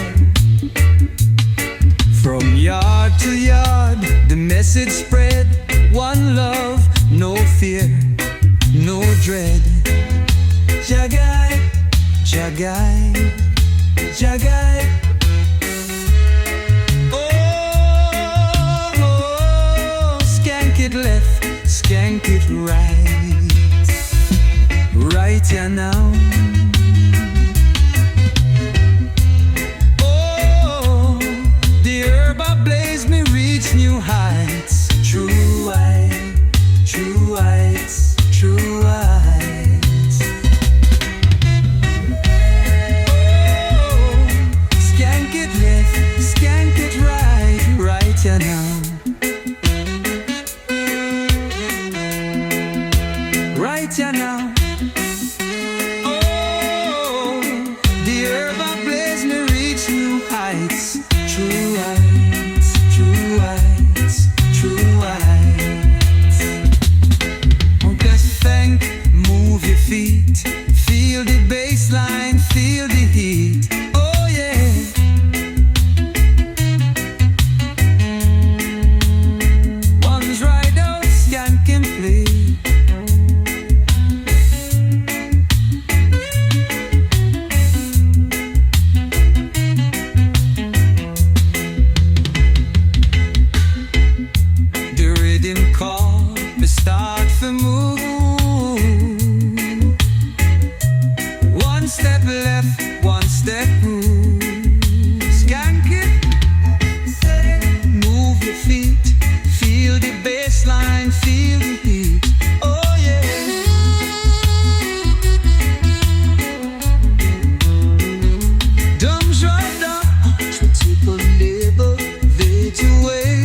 From yard to yard, the message spread. One love, no fear, no dread. Jagai, Jagai, Jagai. Oh, skank it left, skank it right. Right here now. Oh, the herb ablaze me reach new heights. True heights, true heights, true heights. Oh, skank it left, skank it right, right here now. Right here now. Oh, the herb ablaze me reach new heights. True heights, true heights, true heights. Oh, just think, move your feet. Feel the bassline, feel the heat. Oh yeah. One's right out, skank and play. Call me start to move. One step left, one step move. Skank it, move your feet. Feel the bassline, feel the heat. Oh yeah. Dumb right down, triple label, fade away.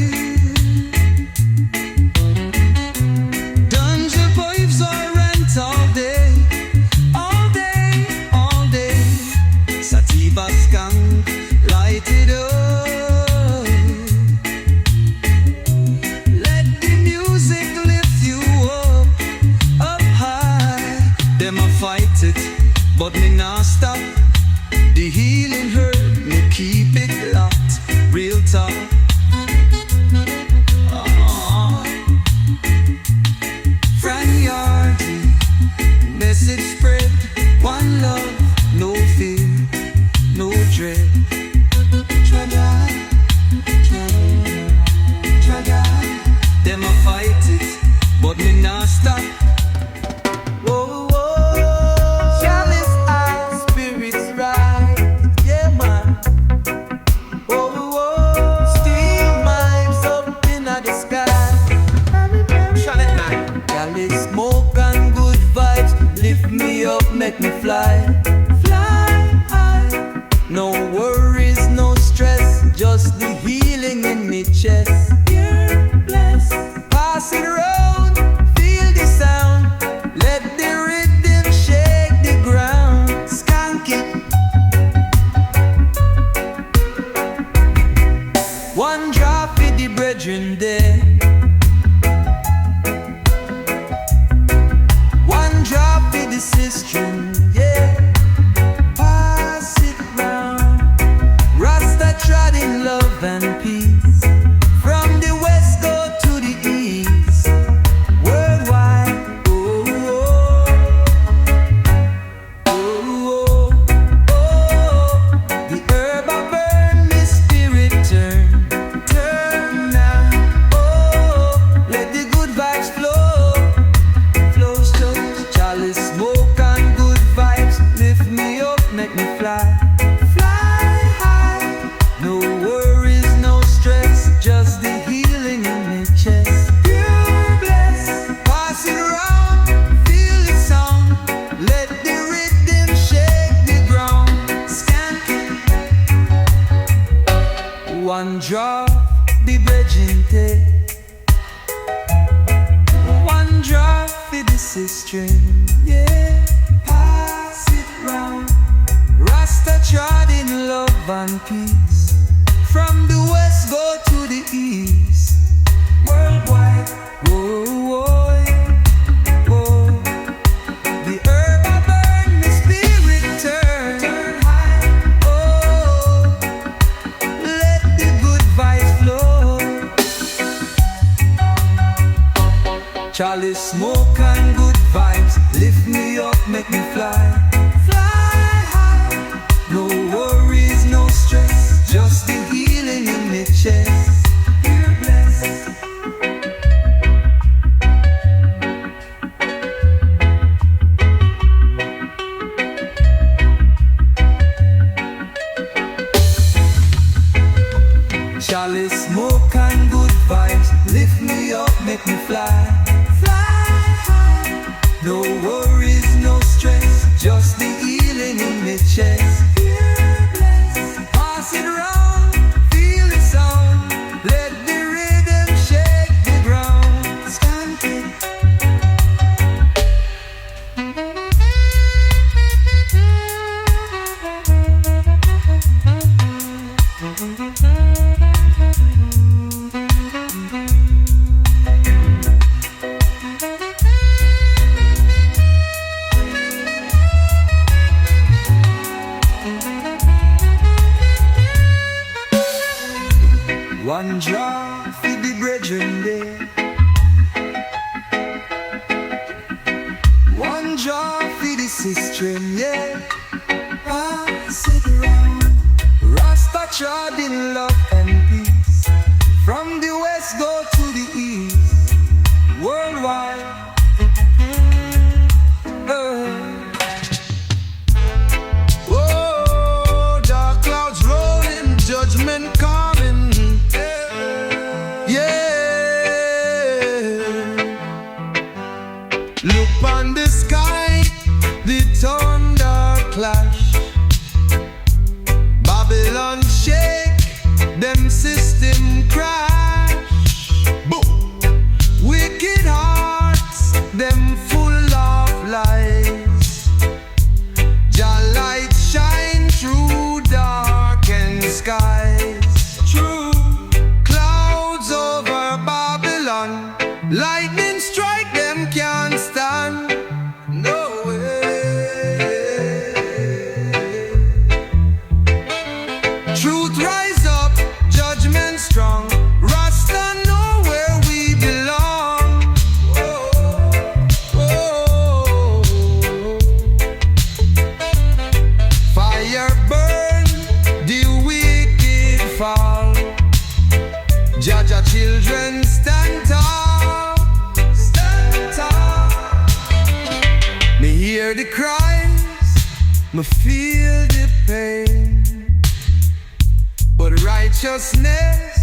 Light it up. Let the music lift you up, up high. Them a fight it, but me nah stop. The healing herb, me keep it locked. Real talk. Friend yard, message spread. One love, no fear, no dread. Them a fight it, but me nah stop. Whoa, whoa. Chalice eye, spirits right. Yeah, man. Whoa, whoa. Steve fly. Fly high. No worries, no stress, just the healing in my chest. Pure bliss. Pass it around, feel the sound. Let the rhythm shake the ground. Skank it. One drop, the virgin take. One drop for the sister, yeah. Pass it round. Rasta trod in love and peace. From the west go to the east. Worldwide, whoa, whoa, whoa. The herb I burn, my spirit turn. Turn high, oh. Let the good vibes flow. Charlie smoke and good vibes lift me up, make me fly. Fly high. No worries, no stress, just the healing in my chest. You're blessed. Charlie smoke and good vibes lift me up, make me fly. No worries, no stress, just the healing in my chest. Pass it around, feel the sound. Let the rhythm shake the ground. Stamp it. One drop for the brethren there. One drop for the sister, yeah. Pass it around. Rasta trod in love and peace. From the west go to the east. Worldwide. Oh, dark clouds rolling, judgment coming. Look on the sky, the thunder clash. Babylon shake, them system crash. Boom. Wicked hearts, them full of lies. Jah light shine through darkened skies. True. Clouds over Babylon, lightning strike, them can't stand. No way. Truth rise up, judgment strong. Rasta know where we belong. Oh, oh, oh. Fire burn, the wicked fall. Jaja children stand tall. Stand tall. Me hear the cries, me feel the pain. But righteousness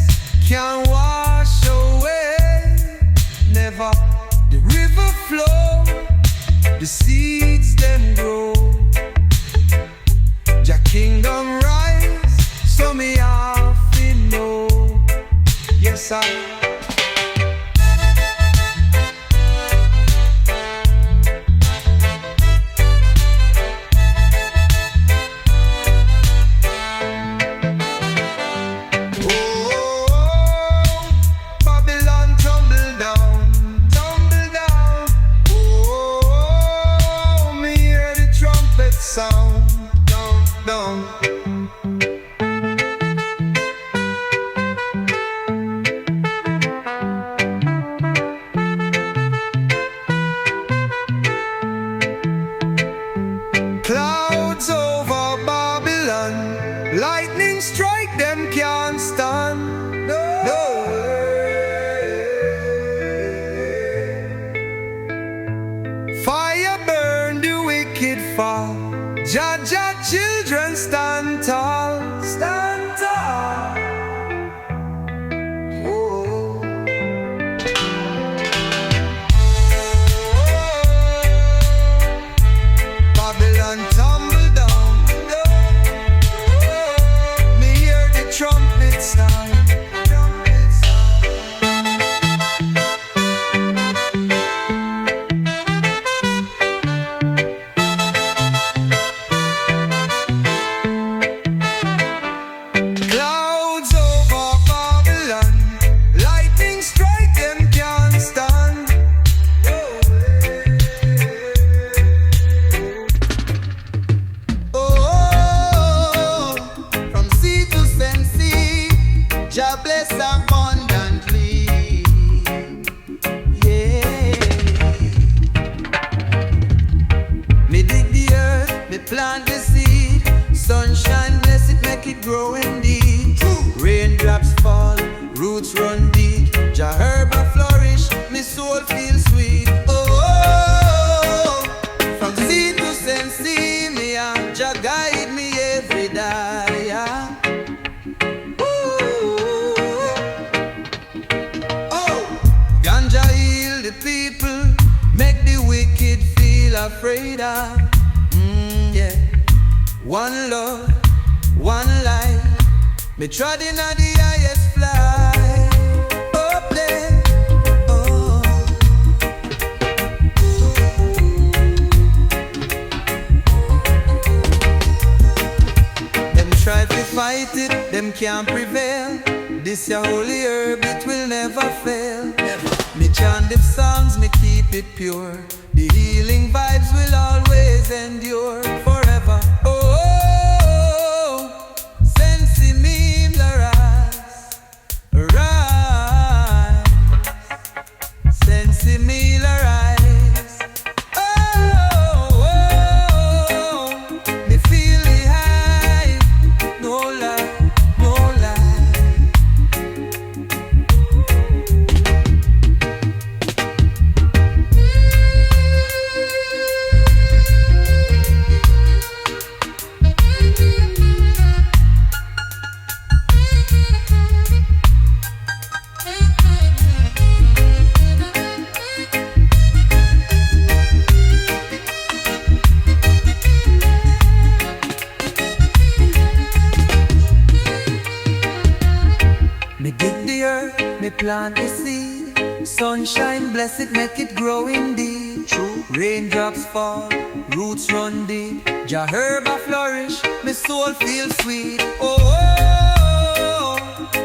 can't wash away. Never. The river flow, the seeds them grow. Jah kingdom rise, so me have to know. Yes, I. Trumpet Jah children stand tall, stand tall. Oh. Babylon tumble down. Me hear the trumpet sound. Clouds over Babylon, lightning strike them can't stand. Oh, from sea to sea, Jah bless abundantly. Yeah. Me dig the earth, me plant the seed. Sunshine bless it, make it grow indeed. Raindrops fall, roots run deep. Jah herb a flourish, me soul feel sweet. Oh, from sea to sea, me and Jah guide me every day. Yeah. Ooh. Oh, Ganja heal the people, make the wicked feel afraid of. Yeah. One love, one life. Me trod in the highest fly. Up there, oh. Them try to fight it, them can't prevail. This your holy herb, it will never fail. Me chant them songs, me keep it pure. The healing vibes will always endure forever. Oh, sensi me la rise, sensi me la rise. Oh, me feel the high, no lie, no lie. Me dig the earth, me plant the seed. Sunshine bless it, make it grow indeed. True. Raindrops fall, roots run deep. Jah herb a flourish, me soul feel sweet. Oh,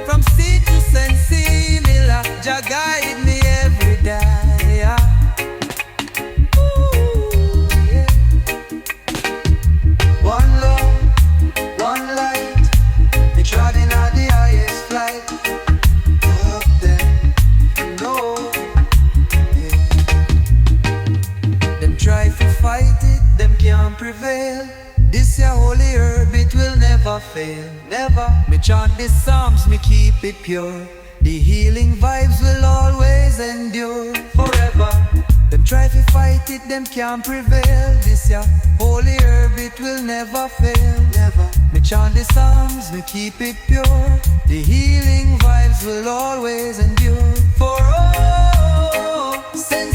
from sea to sea, me la Jah guide me every day. Yeah. Ooh, yeah. One love, one light. Me trod in the highest flight. Up there, no. Yeah. Them try to fight it, them can't prevail. This your holy herb, it will never fail. Never. Me chant these psalms, me keep it pure. The healing vibes will always endure forever. Them try to fight it, them can't prevail. This your holy herb, it will never fail. Never. Me chant the psalms, me keep it pure. The healing vibes will always endure for all. Since